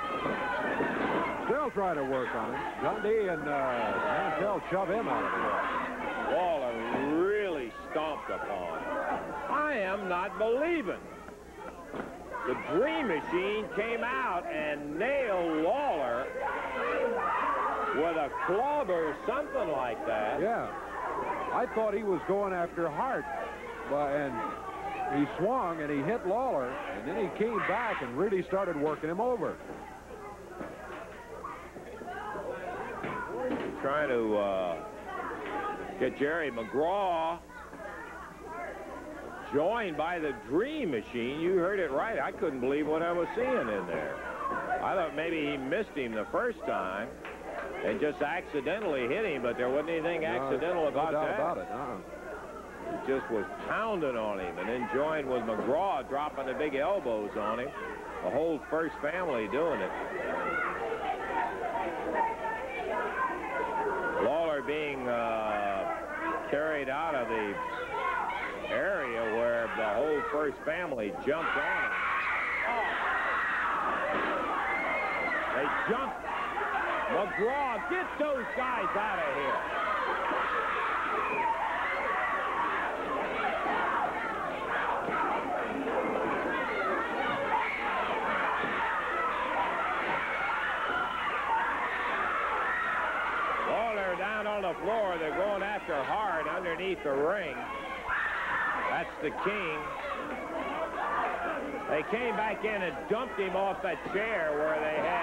Still trying to work on him. Dundee and Mantell shove him out of there. Lawler really stomped upon. I am not believing. The Dream Machine came out and nailed Lawler with a club or something like that. Yeah. I thought he was going after Hart, and he swung and he hit Lawler, and then he came back and really started working him over. Trying to get Jerry McGraw joined by the Dream Machine. You heard it right. I couldn't believe what I was seeing in there. I thought maybe he missed him the first time and just accidentally hit him, but there wasn't anything accidental about no doubt that. About it. He just was pounding on him, and then joined with McGraw dropping the big elbows on him. The whole first family doing it. Lawler being carried out of the area where the whole first family jumped on him. Oh. They jumped. McGraw, get those guys out of here. Lawler down on the floor. They're going after Hart underneath the ring. That's the King. They came back in and dumped him off that chair where they had